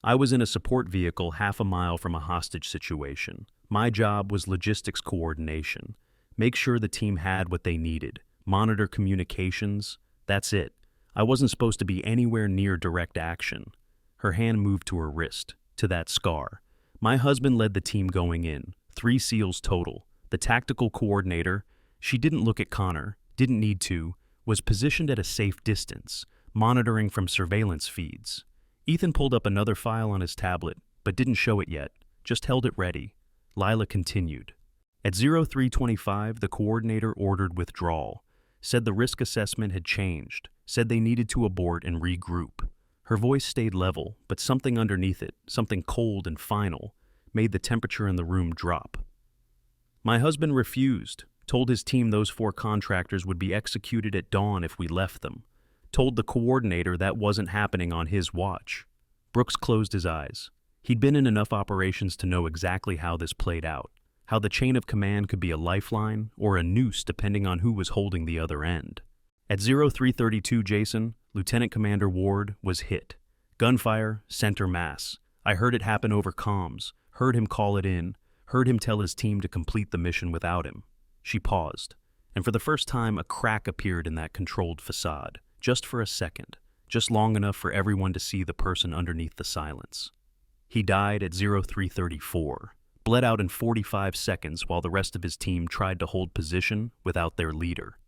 I was in a support vehicle half a mile from a hostage situation. My job was logistics coordination. Make sure the team had what they needed. Monitor communications. That's it. I wasn't supposed to be anywhere near direct action. Her hand moved to her wrist, to that scar. My husband led the team going in. 3 SEALs total. The tactical coordinator, she didn't look at Connor, didn't need to, was positioned at a safe distance, monitoring from surveillance feeds. Ethan pulled up another file on his tablet, but didn't show it yet, just held it ready. Lila continued. At 0325, the coordinator ordered withdrawal, said the risk assessment had changed, said they needed to abort and regroup. Her voice stayed level, but something underneath it, something cold and final, made the temperature in the room drop. My husband refused, told his team those 4 contractors would be executed at dawn if we left them, told the coordinator that wasn't happening on his watch. Brooks closed his eyes. He'd been in enough operations to know exactly how this played out, how the chain of command could be a lifeline or a noose depending on who was holding the other end. At 0332, Jason, Lieutenant Commander Ward, was hit. Gunfire, center mass. I heard it happen over comms, heard him call it in, heard him tell his team to complete the mission without him. She paused, and for the first time a crack appeared in that controlled facade, just for a second, just long enough for everyone to see the person underneath the silence. He died at 0334, bled out in 45 seconds while the rest of his team tried to hold position without their leader.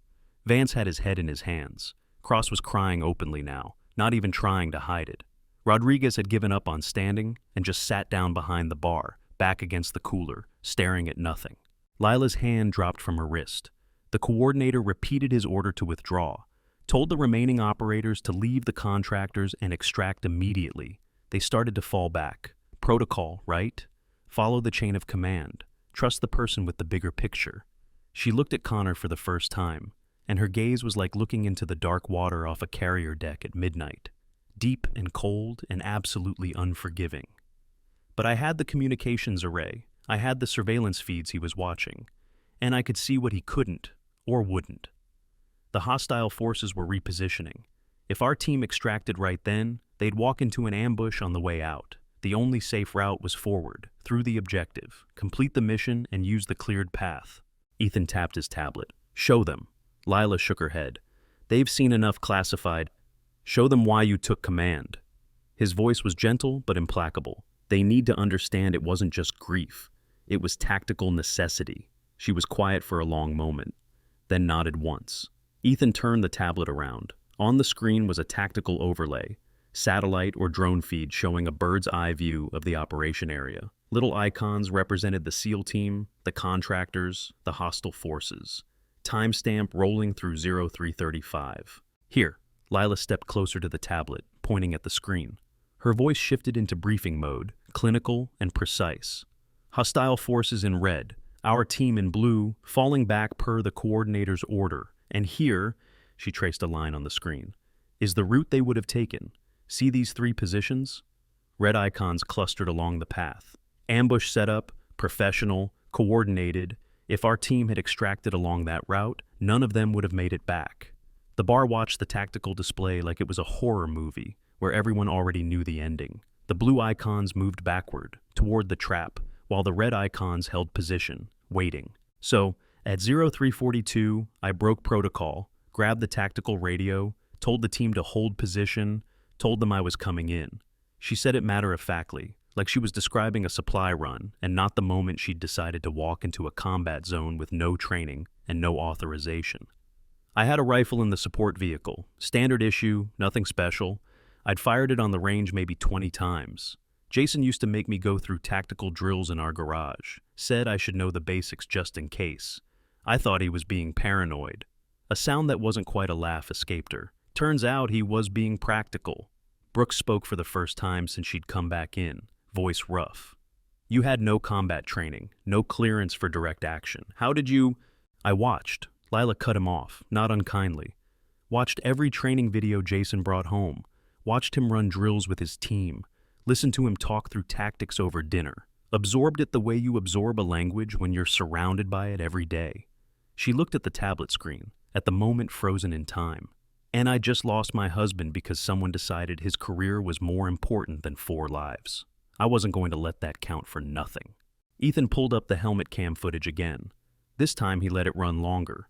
Vance had his head in his hands. Cross was crying openly now, not even trying to hide it. Rodriguez had given up on standing and just sat down behind the bar, back against the cooler, staring at nothing. Lila's hand dropped from her wrist. The coordinator repeated his order to withdraw, told the remaining operators to leave the contractors and extract immediately. They started to fall back. Protocol, right? Follow the chain of command. Trust the person with the bigger picture. She looked at Connor for the first time. and her gaze was like looking into the dark water off a carrier deck at midnight, deep and cold and absolutely unforgiving. But I had the communications array, I had the surveillance feeds he was watching, and I could see what he couldn't or wouldn't. The hostile forces were repositioning. If our team extracted right then, they'd walk into an ambush on the way out. The only safe route was forward, through the objective, complete the mission, and use the cleared path. Ethan tapped his tablet. Show them. Lila shook her head. They've seen enough classified. Show them why you took command. His voice was gentle but implacable. They need to understand it wasn't just grief. It was tactical necessity. She was quiet for a long moment, then nodded once. Ethan turned the tablet around. On the screen was a tactical overlay, satellite or drone feed showing a bird's eye view of the operation area. Little icons represented the SEAL team, the contractors, the hostile forces. Timestamp rolling through 0335. Here, Lila stepped closer to the tablet, pointing at the screen. Her voice shifted into briefing mode, clinical and precise. Hostile forces in red, our team in blue, falling back per the coordinator's order. And here, she traced a line on the screen, is the route they would have taken. See these three positions? Red icons clustered along the path. Ambush setup, professional, coordinated. If our team had extracted along that route, none of them would have made it back. The bar watched the tactical display like it was a horror movie, where everyone already knew the ending. The blue icons moved backward, toward the trap, while the red icons held position, waiting. So, at 0342, I broke protocol, grabbed the tactical radio, told the team to hold position, told them I was coming in. She said it matter-of-factly, like she was describing a supply run and not the moment she'd decided to walk into a combat zone with no training and no authorization. I had a rifle in the support vehicle, standard issue, nothing special. I'd fired it on the range maybe 20 times. Jason used to make me go through tactical drills in our garage, said I should know the basics just in case. I thought he was being paranoid. A sound that wasn't quite a laugh escaped her. Turns out he was being practical. Brooks spoke for the first time since she'd come back in, voice rough. You had no combat training, no clearance for direct action. How did you... I watched. Lila cut him off, not unkindly. Watched every training video Jason brought home. Watched him run drills with his team. Listened to him talk through tactics over dinner. Absorbed it the way you absorb a language when you're surrounded by it every day. She looked at the tablet screen, at the moment frozen in time. And I just lost my husband because someone decided his career was more important than 4 lives. I wasn't going to let that count for nothing. Ethan pulled up the helmet cam footage again. This time he let it run longer.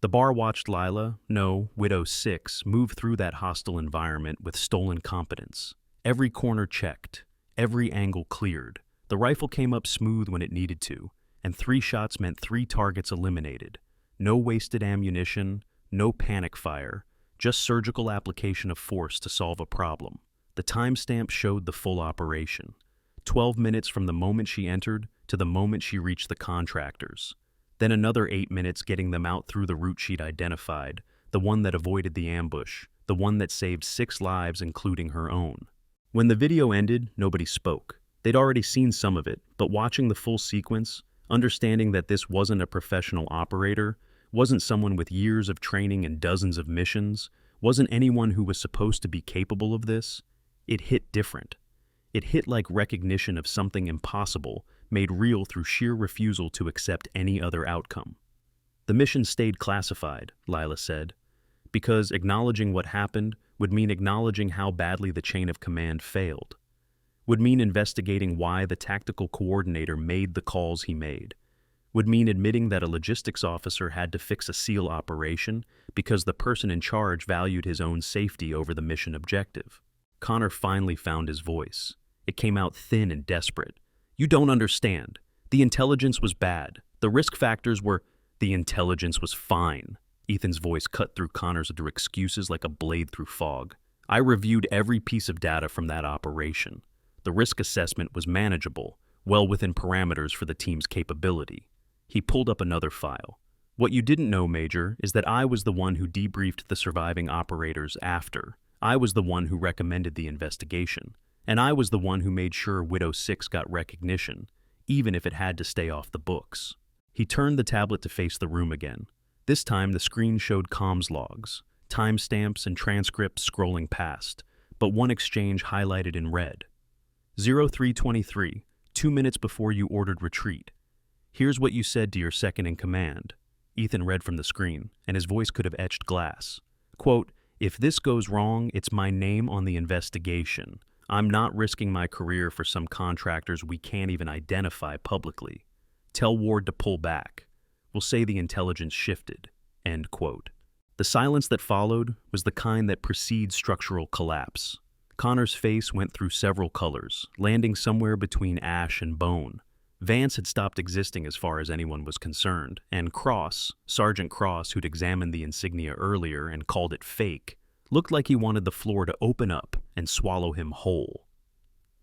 The bar watched Lila, no, Widow 6, move through that hostile environment with stolen competence. Every corner checked, every angle cleared. The rifle came up smooth when it needed to, and 3 shots meant 3 targets eliminated. No wasted ammunition, no panic fire, just surgical application of force to solve a problem. The timestamp showed the full operation. 12 minutes from the moment she entered to the moment she reached the contractors. Then another 8 minutes getting them out through the route she'd identified, the one that avoided the ambush, the one that saved 6 lives including her own. When the video ended, nobody spoke. They'd already seen some of it, but watching the full sequence, understanding that this wasn't a professional operator, wasn't someone with years of training and dozens of missions, wasn't anyone who was supposed to be capable of this, it hit different. It hit like recognition of something impossible, made real through sheer refusal to accept any other outcome. The mission stayed classified, Lila said, because acknowledging what happened would mean acknowledging how badly the chain of command failed, would mean investigating why the tactical coordinator made the calls he made, would mean admitting that a logistics officer had to fix a SEAL operation because the person in charge valued his own safety over the mission objective. Connor finally found his voice. It came out thin and desperate. You don't understand. The intelligence was bad. The risk factors were... The intelligence was fine. Ethan's voice cut through Connor's under excuses like a blade through fog. I reviewed every piece of data from that operation. The risk assessment was manageable, well within parameters for the team's capability. He pulled up another file. What you didn't know, Major, is that I was the one who debriefed the surviving operators after. I was the one who recommended the investigation. And I was the one who made sure Widow 6 got recognition, even if it had to stay off the books. He turned the tablet to face the room again. This time, the screen showed comms logs, timestamps and transcripts scrolling past, but one exchange highlighted in red. 0323, 2 minutes before you ordered retreat. Here's what you said to your second in command. Ethan read from the screen, and his voice could have etched glass. Quote, "If this goes wrong, it's my name on the investigation. I'm not risking my career for some contractors we can't even identify publicly. Tell Ward to pull back. We'll say the intelligence shifted." End quote. The silence that followed was the kind that precedes structural collapse. Connor's face went through several colors, landing somewhere between ash and bone. Vance had stopped existing as far as anyone was concerned, and Cross, Sergeant Cross, who'd examined the insignia earlier and called it fake, looked like he wanted the floor to open up and swallow him whole.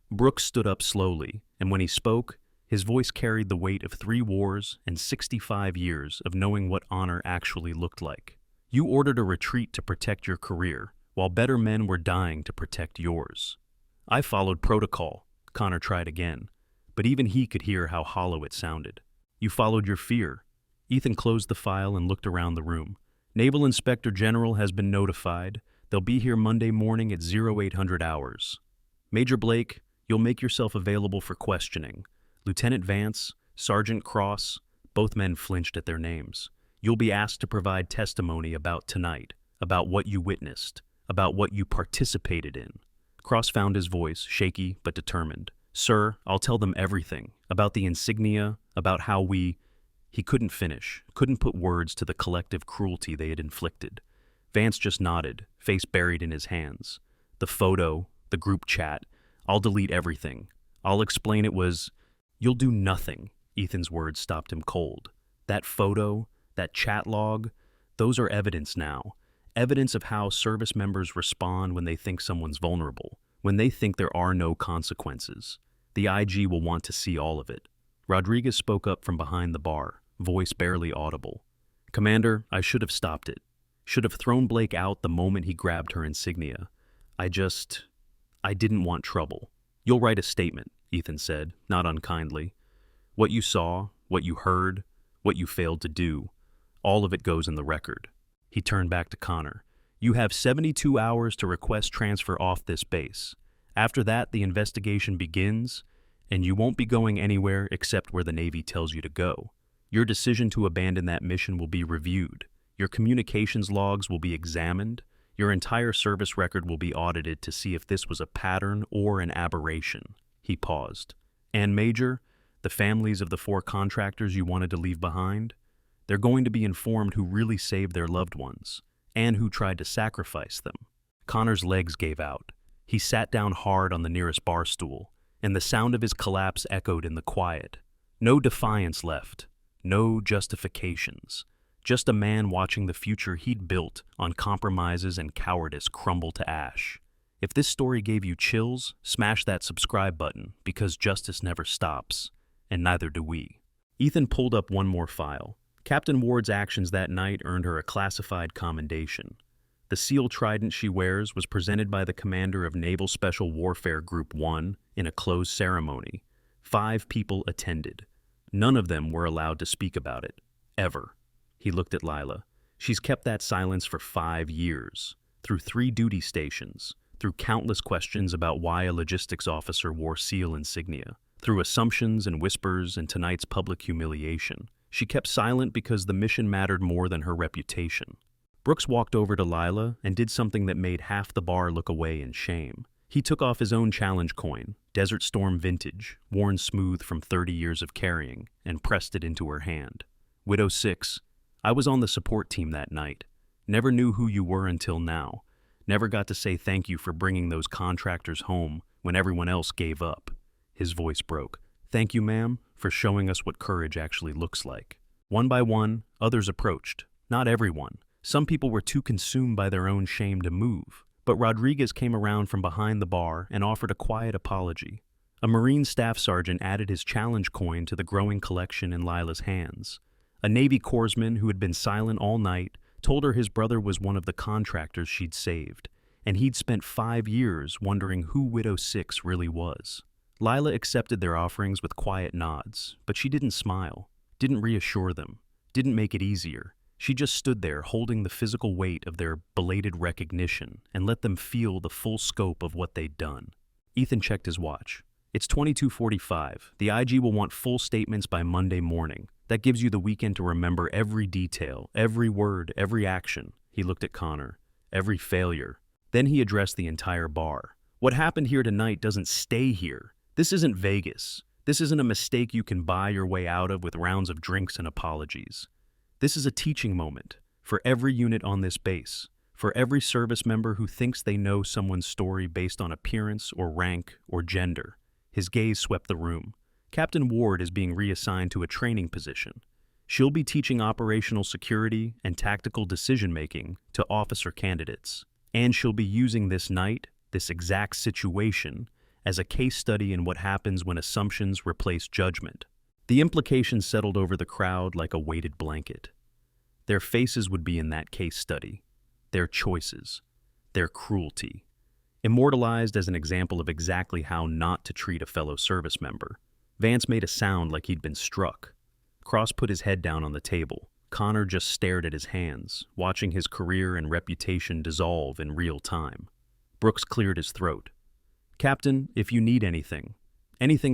Brooks stood up slowly, and when he spoke, his voice carried the weight of 3 wars and 65 years of knowing what honor actually looked like. You ordered a retreat to protect your career, while better men were dying to protect yours. I followed protocol, Connor tried again, but even he could hear how hollow it sounded. You followed your fear. Ethan closed the file and looked around the room. Naval Inspector General has been notified. They'll be here Monday morning at 0800 hours. Major Blake, you'll make yourself available for questioning. Lieutenant Vance, Sergeant Cross, both men flinched at their names. You'll be asked to provide testimony about tonight, about what you witnessed, about what you participated in. Cross found his voice, shaky but determined. Sir, I'll tell them everything, about the insignia, about how we... He couldn't finish, couldn't put words to the collective cruelty they had inflicted. Vance just nodded, face buried in his hands. The photo, the group chat, I'll delete everything. I'll explain it was... You'll do nothing. Ethan's words stopped him cold. That photo, that chat log, those are evidence now. Evidence of how service members respond when they think someone's vulnerable, when they think there are no consequences. The IG will want to see all of it. Rodriguez spoke up from behind the bar, voice barely audible. Commander, I should have stopped it. Should have thrown Blake out the moment he grabbed her insignia. I didn't want trouble. You'll write a statement, Ethan said, not unkindly. What you saw, what you heard, what you failed to do, all of it goes in the record. He turned back to Connor. You have 72 hours to request transfer off this base. After that, the investigation begins, and you won't be going anywhere except where the Navy tells you to go. Your decision to abandon that mission will be reviewed. Your communications logs will be examined. Your entire service record will be audited to see if this was a pattern or an aberration. He paused. And Major, the families of the 4 contractors you wanted to leave behind, they're going to be informed who really saved their loved ones, and who tried to sacrifice them. Connor's legs gave out. He sat down hard on the nearest bar stool, and the sound of his collapse echoed in the quiet. No defiance left, no justifications. Just a man watching the future he'd built on compromises and cowardice crumble to ash. If this story gave you chills, smash that subscribe button, because justice never stops, and neither do we. Ethan pulled up one more file. Captain Ward's actions that night earned her a classified commendation. The seal trident she wears was presented by the commander of Naval Special Warfare Group 1 in a closed ceremony. 5 people attended. None of them were allowed to speak about it. Ever. He looked at Lila. She's kept that silence for 5 years. Through 3 duty stations. Through countless questions about why a logistics officer wore SEAL insignia. Through assumptions and whispers and tonight's public humiliation. She kept silent because the mission mattered more than her reputation. Brooks walked over to Lila and did something that made half the bar look away in shame. He took off his own challenge coin, Desert Storm Vintage, worn smooth from 30 years of carrying, and pressed it into her hand. Widow 6, I was on the support team that night. Never knew who you were until now. Never got to say thank you for bringing those contractors home when everyone else gave up. His voice broke. Thank you, ma'am, for showing us what courage actually looks like. One by one, others approached. Not everyone. Some people were too consumed by their own shame to move. But Rodriguez came around from behind the bar and offered a quiet apology. A Marine staff sergeant added his challenge coin to the growing collection in Lila's hands. A Navy corpsman who had been silent all night told her his brother was one of the contractors she'd saved, and he'd spent 5 years wondering who Widow 6 really was. Lila accepted their offerings with quiet nods, but she didn't smile, didn't reassure them, didn't make it easier. She just stood there holding the physical weight of their belated recognition and let them feel the full scope of what they'd done. Ethan checked his watch. It's 22:45. The IG will want full statements by Monday morning. That gives you the weekend to remember every detail, every word, every action. He looked at Connor. Every failure. Then he addressed the entire bar. What happened here tonight doesn't stay here. This isn't Vegas. This isn't a mistake you can buy your way out of with rounds of drinks and apologies. This is a teaching moment for every unit on this base, for every service member who thinks they know someone's story based on appearance or rank or gender. His gaze swept the room. Captain Ward is being reassigned to a training position. She'll be teaching operational security and tactical decision-making to officer candidates. And she'll be using this night, this exact situation, as a case study in what happens when assumptions replace judgment. The implications settled over the crowd like a weighted blanket. Their faces would be in that case study, their choices, their cruelty, immortalized as an example of exactly how not to treat a fellow service member. Vance made a sound like he'd been struck. Cross put his head down on the table. Connor just stared at his hands, watching his career and reputation dissolve in real time. Brooks cleared his throat. Captain, if you need anything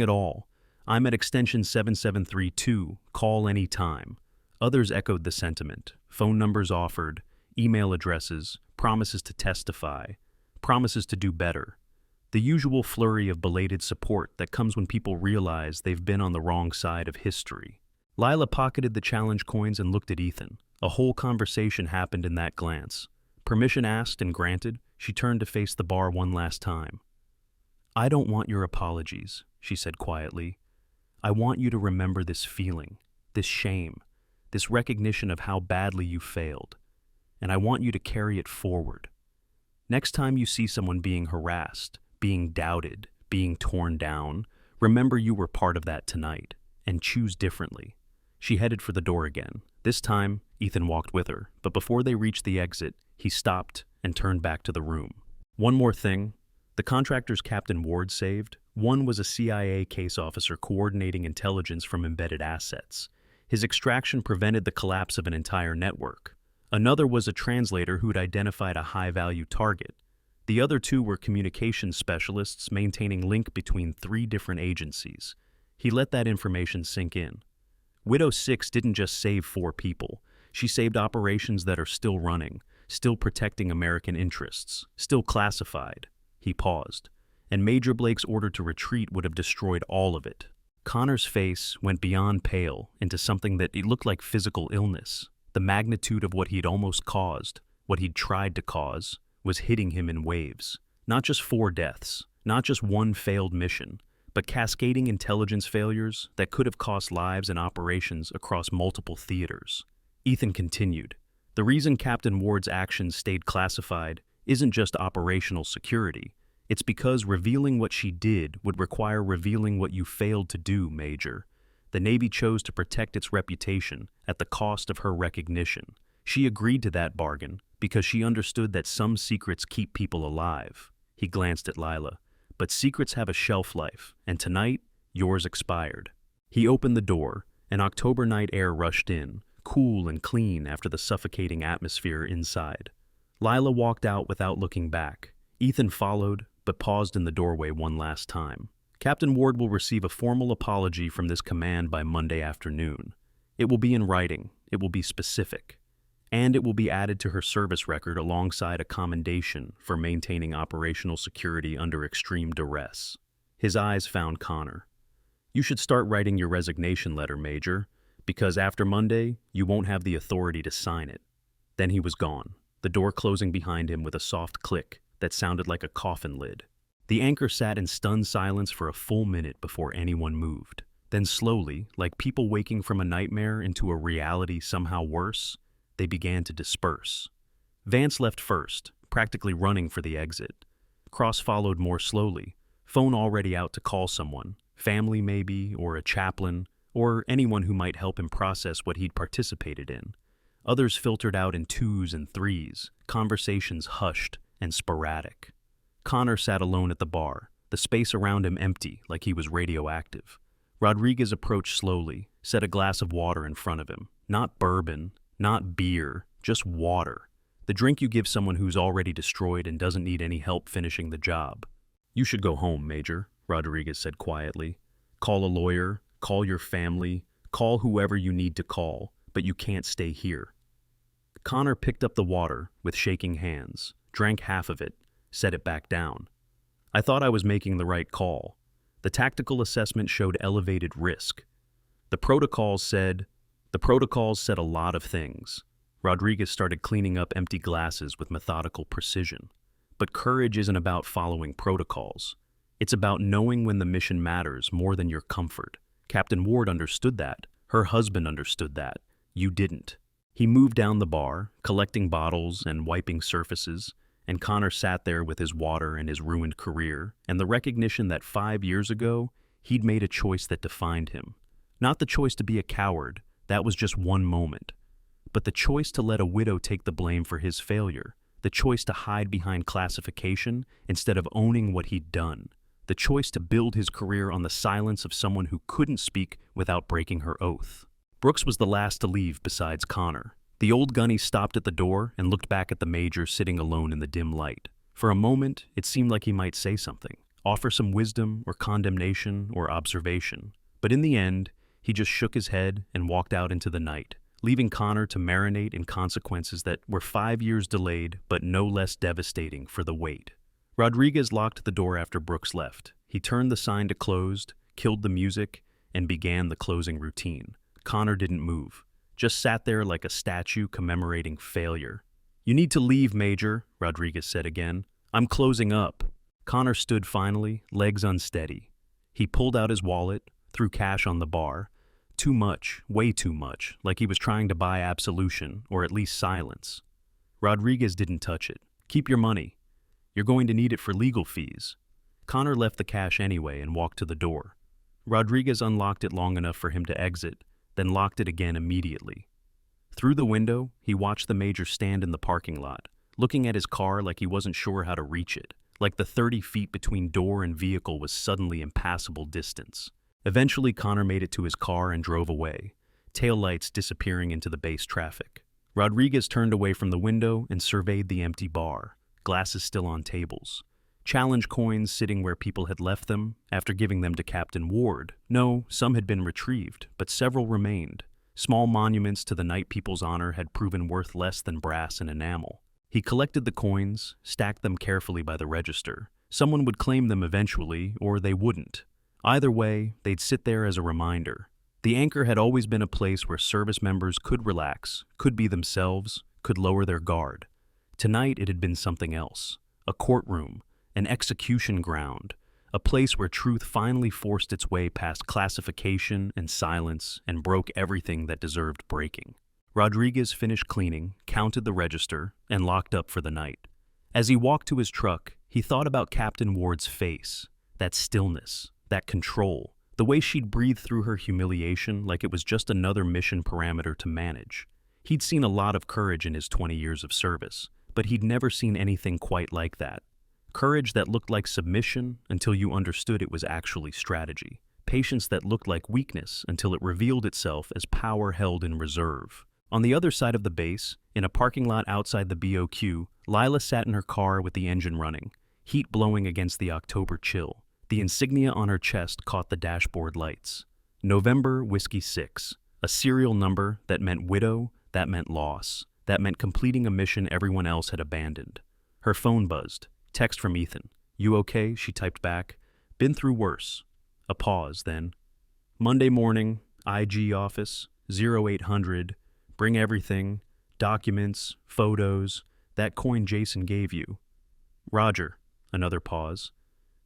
at all, I'm at extension 7732, call any time. Others echoed the sentiment. Phone numbers offered, email addresses, promises to testify, promises to do better. The usual flurry of belated support that comes when people realize they've been on the wrong side of history. Lila pocketed the challenge coins and looked at Ethan. A whole conversation happened in that glance. Permission asked and granted, she turned to face the bar one last time. I don't want your apologies, she said quietly. I want you to remember this feeling, this shame, this recognition of how badly you failed. And I want you to carry it forward. Next time you see someone being harassed, being doubted, being torn down, remember you were part of that tonight, and choose differently. She headed for the door again. This time, Ethan walked with her, but before they reached the exit, he stopped and turned back to the room. One more thing. The contractors Captain Ward saved, one was a CIA case officer coordinating intelligence from embedded assets. His extraction prevented the collapse of an entire network. Another was a translator who'd identified a high-value target. The other two were communications specialists maintaining link between 3 different agencies. He let that information sink in. Widow 6 didn't just save 4 people. She saved operations that are still running, still protecting American interests, still classified. He paused, and Major Blake's order to retreat would have destroyed all of it. Connor's face went beyond pale into something that it looked like physical illness. The magnitude of what he'd almost caused, what he'd tried to cause, was hitting him in waves. Not just 4 deaths, not just one failed mission, but cascading intelligence failures that could have cost lives and operations across multiple theaters. Ethan continued. The reason Captain Ward's actions stayed classified isn't just operational security. It's because revealing what she did would require revealing what you failed to do, Major. The Navy chose to protect its reputation at the cost of her recognition. She agreed to that bargain because she understood that some secrets keep people alive. He glanced at Lila. But secrets have a shelf life, and tonight, yours expired. He opened the door, and October night air rushed in, cool and clean after the suffocating atmosphere inside. Lila walked out without looking back. Ethan followed, but paused in the doorway one last time. Captain Ward will receive a formal apology from this command by Monday afternoon. It will be in writing, it will be specific, and it will be added to her service record alongside a commendation for maintaining operational security under extreme duress. His eyes found Connor. You should start writing your resignation letter, Major, because after Monday, you won't have the authority to sign it. Then he was gone, the door closing behind him with a soft click that sounded like a coffin lid. The anchor sat in stunned silence for a full minute before anyone moved. Then slowly, like people waking from a nightmare into a reality somehow worse, they began to disperse. Vance left first, practically running for the exit. Cross followed more slowly, phone already out to call someone, family maybe, or a chaplain, or anyone who might help him process what he'd participated in. Others filtered out in 2s and 3s, conversations hushed and sporadic. Connor sat alone at the bar, the space around him empty like he was radioactive. Rodriguez approached slowly, set a glass of water in front of him. Not bourbon, Not beer, just water. The drink you give someone who's already destroyed and doesn't need any help finishing the job. You should go home, Major, Rodriguez said quietly. Call a lawyer, call your family, call whoever you need to call, but you can't stay here. Connor picked up the water with shaking hands, drank half of it, set it back down. I thought I was making the right call. The tactical assessment showed elevated risk. The protocols said a lot of things. Rodriguez started cleaning up empty glasses with methodical precision. But courage isn't about following protocols. It's about knowing when the mission matters more than your comfort. Captain Ward understood that. Her husband understood that. You didn't. He moved down the bar, collecting bottles and wiping surfaces, and Connor sat there with his water and his ruined career, and the recognition that 5 years ago, he'd made a choice that defined him. Not the choice to be a coward, that was just one moment, but the choice to let a widow take the blame for his failure, the choice to hide behind classification instead of owning what he'd done, the choice to build his career on the silence of someone who couldn't speak without breaking her oath. Brooks was the last to leave besides Connor. The old gunny stopped at the door and looked back at the Major sitting alone in the dim light. For a moment, it seemed like he might say something, offer some wisdom or condemnation or observation. But in the end, he just shook his head and walked out into the night, leaving Connor to marinate in consequences that were 5 years delayed but no less devastating for the wait. Rodriguez locked the door after Brooks left. He turned the sign to closed, killed the music, and began the closing routine. Connor didn't move, just sat there like a statue commemorating failure. You need to leave, Major, Rodriguez said again. I'm closing up. Connor stood finally, legs unsteady. He pulled out his wallet, threw cash on the bar. Too much, way too much, like he was trying to buy absolution, or at least silence. Rodriguez didn't touch it. Keep your money. You're going to need it for legal fees. Connor left the cash anyway and walked to the door. Rodriguez unlocked it long enough for him to exit, then locked it again immediately. Through the window, he watched the Major stand in the parking lot, looking at his car like he wasn't sure how to reach it, like the 30 feet between door and vehicle was suddenly impassable distance. Eventually, Connor made it to his car and drove away, taillights disappearing into the base traffic. Rodriguez turned away from the window and surveyed the empty bar, glasses still on tables. Challenge coins sitting where people had left them after giving them to Captain Ward. No, some had been retrieved, but several remained. Small monuments to the night people's honor had proven worth less than brass and enamel. He collected the coins, stacked them carefully by the register. Someone would claim them eventually, or they wouldn't. Either way, they'd sit there as a reminder. The Anchor had always been a place where service members could relax, could be themselves, could lower their guard. Tonight it had been something else. A courtroom, an execution ground, a place where truth finally forced its way past classification and silence and broke everything that deserved breaking. Rodriguez finished cleaning, counted the register, and locked up for the night. As he walked to his truck, he thought about Captain Ward's face, that stillness, that control, the way she'd breathe through her humiliation like it was just another mission parameter to manage. He'd seen a lot of courage in his 20 years of service, but he'd never seen anything quite like that. Courage that looked like submission until you understood it was actually strategy. Patience that looked like weakness until it revealed itself as power held in reserve. On the other side of the base, in a parking lot outside the BOQ, Lila sat in her car with the engine running, heat blowing against the October chill. The insignia on her chest caught the dashboard lights. November Whiskey 6, a serial number that meant widow, that meant loss, that meant completing a mission everyone else had abandoned. Her phone buzzed. Text from Ethan. You okay? She typed back. Been through worse. A pause, then. Monday morning, IG office, 0800, bring everything, documents, photos, that coin Jason gave you. Roger. Another pause.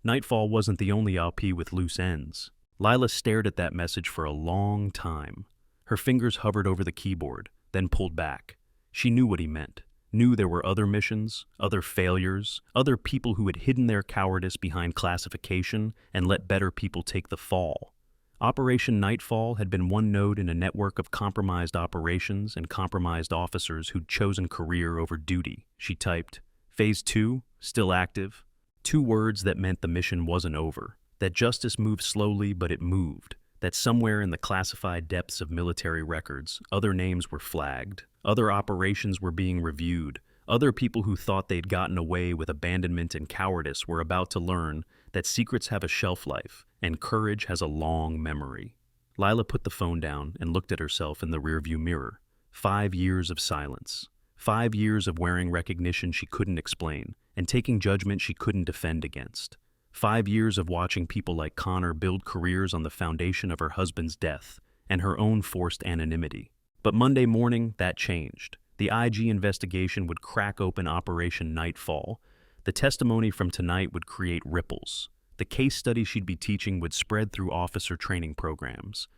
Nightfall wasn't the only LP with loose ends. Lila stared at that message for a long time. Her fingers hovered over the keyboard, then pulled back. She knew what he meant. Knew there were other missions, other failures, other people who had hidden their cowardice behind classification and let better people take the fall. Operation Nightfall had been one node in a network of compromised operations and compromised officers who'd chosen career over duty. She typed, Phase 2, still active. 2 words that meant the mission wasn't over, that justice moved slowly but it moved, that somewhere in the classified depths of military records, other names were flagged, other operations were being reviewed, other people who thought they'd gotten away with abandonment and cowardice were about to learn that secrets have a shelf life and courage has a long memory. Lila put the phone down and looked at herself in the rearview mirror. 5 years of silence. 5 years of wearing recognition she couldn't explain and taking judgment she couldn't defend against. 5 years of watching people like Connor build careers on the foundation of her husband's death and her own forced anonymity. But Monday morning, that changed. The IG investigation would crack open Operation Nightfall. The testimony from tonight would create ripples. The case study she'd be teaching would spread through officer training programs.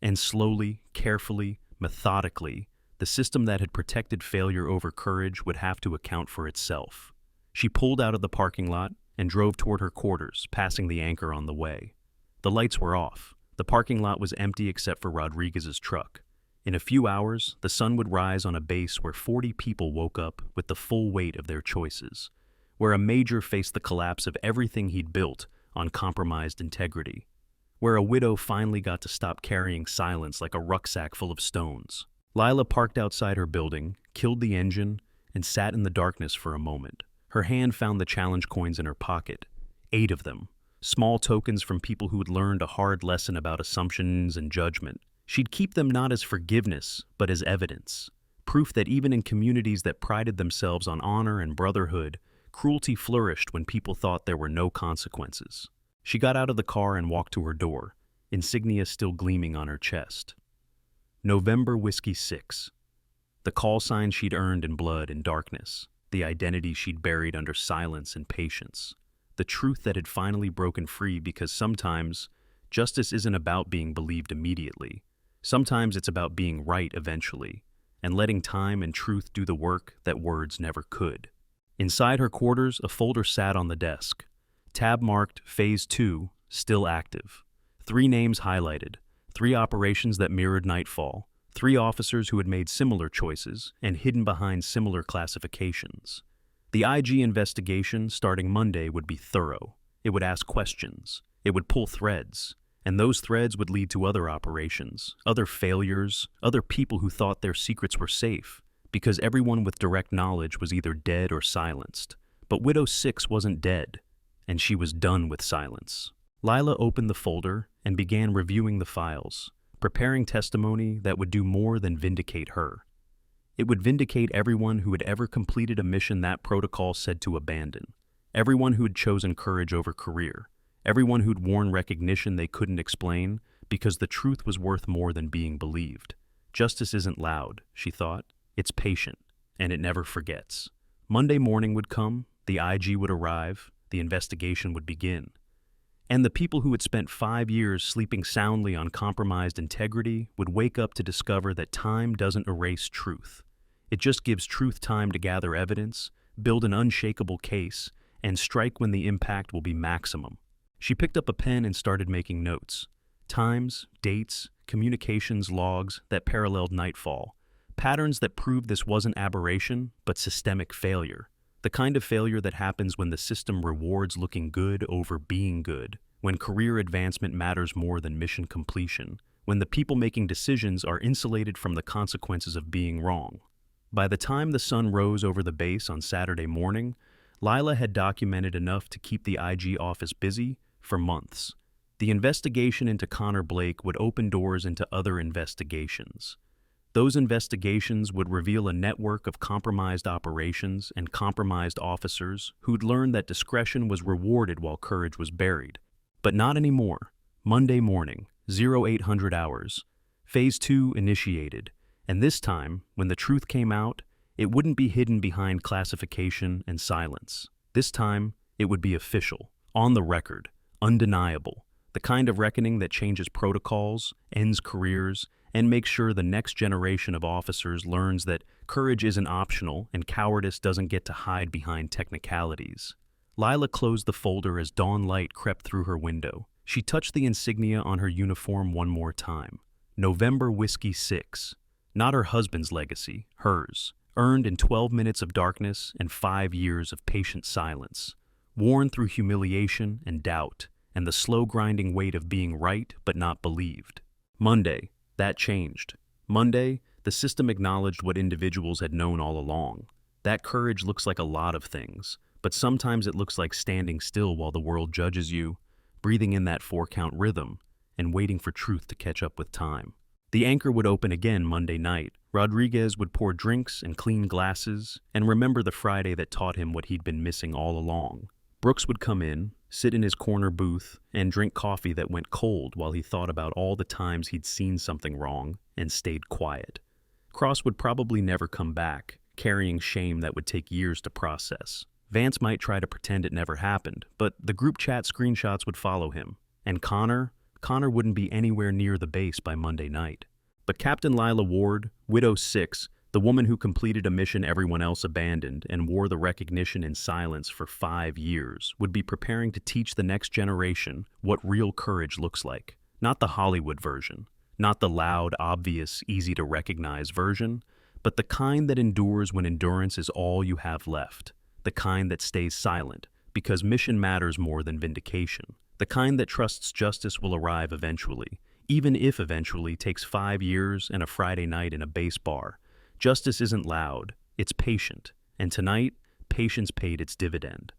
And slowly, carefully, methodically, the system that had protected failure over courage would have to account for itself. She pulled out of the parking lot and drove toward her quarters, passing the anchor on the way. The lights were off. The parking lot was empty except for Rodriguez's truck. In a few hours, the sun would rise on a base where 40 people woke up with the full weight of their choices, where a major faced the collapse of everything he'd built on compromised integrity, where a widow finally got to stop carrying silence like a rucksack full of stones. Lila parked outside her building, killed the engine, and sat in the darkness for a moment. Her hand found the challenge coins in her pocket, 8 of them, small tokens from people who had learned a hard lesson about assumptions and judgment. She'd keep them not as forgiveness, but as evidence, proof that even in communities that prided themselves on honor and brotherhood, cruelty flourished when people thought there were no consequences. She got out of the car and walked to her door, insignia still gleaming on her chest. November Whiskey 6. The call sign she'd earned in blood and darkness, the identity she'd buried under silence and patience, the truth that had finally broken free because sometimes justice isn't about being believed immediately. Sometimes it's about being right eventually, and letting time and truth do the work that words never could. Inside her quarters, a folder sat on the desk. Tab marked Phase 2, still active. 3 names highlighted, 3 operations that mirrored Nightfall, 3 officers who had made similar choices and hidden behind similar classifications. The IG investigation, starting Monday, would be thorough. It would ask questions. It would pull threads. And those threads would lead to other operations, other failures, other people who thought their secrets were safe, because everyone with direct knowledge was either dead or silenced. But Widow 6 wasn't dead, and she was done with silence. Lila opened the folder and began reviewing the files, preparing testimony that would do more than vindicate her. It would vindicate everyone who had ever completed a mission that protocol said to abandon, everyone who had chosen courage over career, everyone who'd worn recognition they couldn't explain because the truth was worth more than being believed. Justice isn't loud, she thought. It's patient, and it never forgets. Monday morning would come, the IG would arrive, the investigation would begin. And the people who had spent 5 years sleeping soundly on compromised integrity would wake up to discover that time doesn't erase truth. It just gives truth time to gather evidence, build an unshakable case, and strike when the impact will be maximum. She picked up a pen and started making notes. Times, dates, communications logs that paralleled Nightfall. Patterns that proved this wasn't aberration, but systemic failure. The kind of failure that happens when the system rewards looking good over being good, when career advancement matters more than mission completion, when the people making decisions are insulated from the consequences of being wrong. By the time the sun rose over the base on Saturday morning, Lila had documented enough to keep the IG office busy for months. The investigation into Connor Blake would open doors into other investigations. Those investigations would reveal a network of compromised operations and compromised officers who'd learned that discretion was rewarded while courage was buried. But not anymore. Monday morning, 0800 hours. Phase 2 initiated, and this time, when the truth came out, it wouldn't be hidden behind classification and silence. This time, it would be official, on the record, undeniable, the kind of reckoning that changes protocols, ends careers, and makes sure the next generation of officers learns that courage isn't optional and cowardice doesn't get to hide behind technicalities. Lila closed the folder as dawn light crept through her window. She touched the insignia on her uniform one more time. November Whiskey 6. Not her husband's legacy, hers, earned in 12 minutes of darkness and 5 years of patient silence, worn through humiliation and doubt, and the slow grinding weight of being right but not believed. Monday, that changed. Monday, the system acknowledged what individuals had known all along. That courage looks like a lot of things, but sometimes it looks like standing still while the world judges you, breathing in that four-count rhythm, and waiting for truth to catch up with time. The anchor would open again Monday night. Rodriguez would pour drinks and clean glasses and remember the Friday that taught him what he'd been missing all along. Brooks would come in, sit in his corner booth, and drink coffee that went cold while he thought about all the times he'd seen something wrong and stayed quiet. Cross would probably never come back, carrying shame that would take years to process. Vance might try to pretend it never happened, but the group chat screenshots would follow him. And Connor wouldn't be anywhere near the base by Monday night. But Captain Lila Ward, Widow 6, the woman who completed a mission everyone else abandoned and wore the recognition in silence for 5 years, would be preparing to teach the next generation what real courage looks like. Not the Hollywood version, not the loud, obvious, easy-to-recognize version, but the kind that endures when endurance is all you have left. The kind that stays silent, because mission matters more than vindication. The kind that trusts justice will arrive eventually, even if eventually takes 5 years and a Friday night in a base bar. Justice isn't loud, it's patient, and tonight, patience paid its dividend.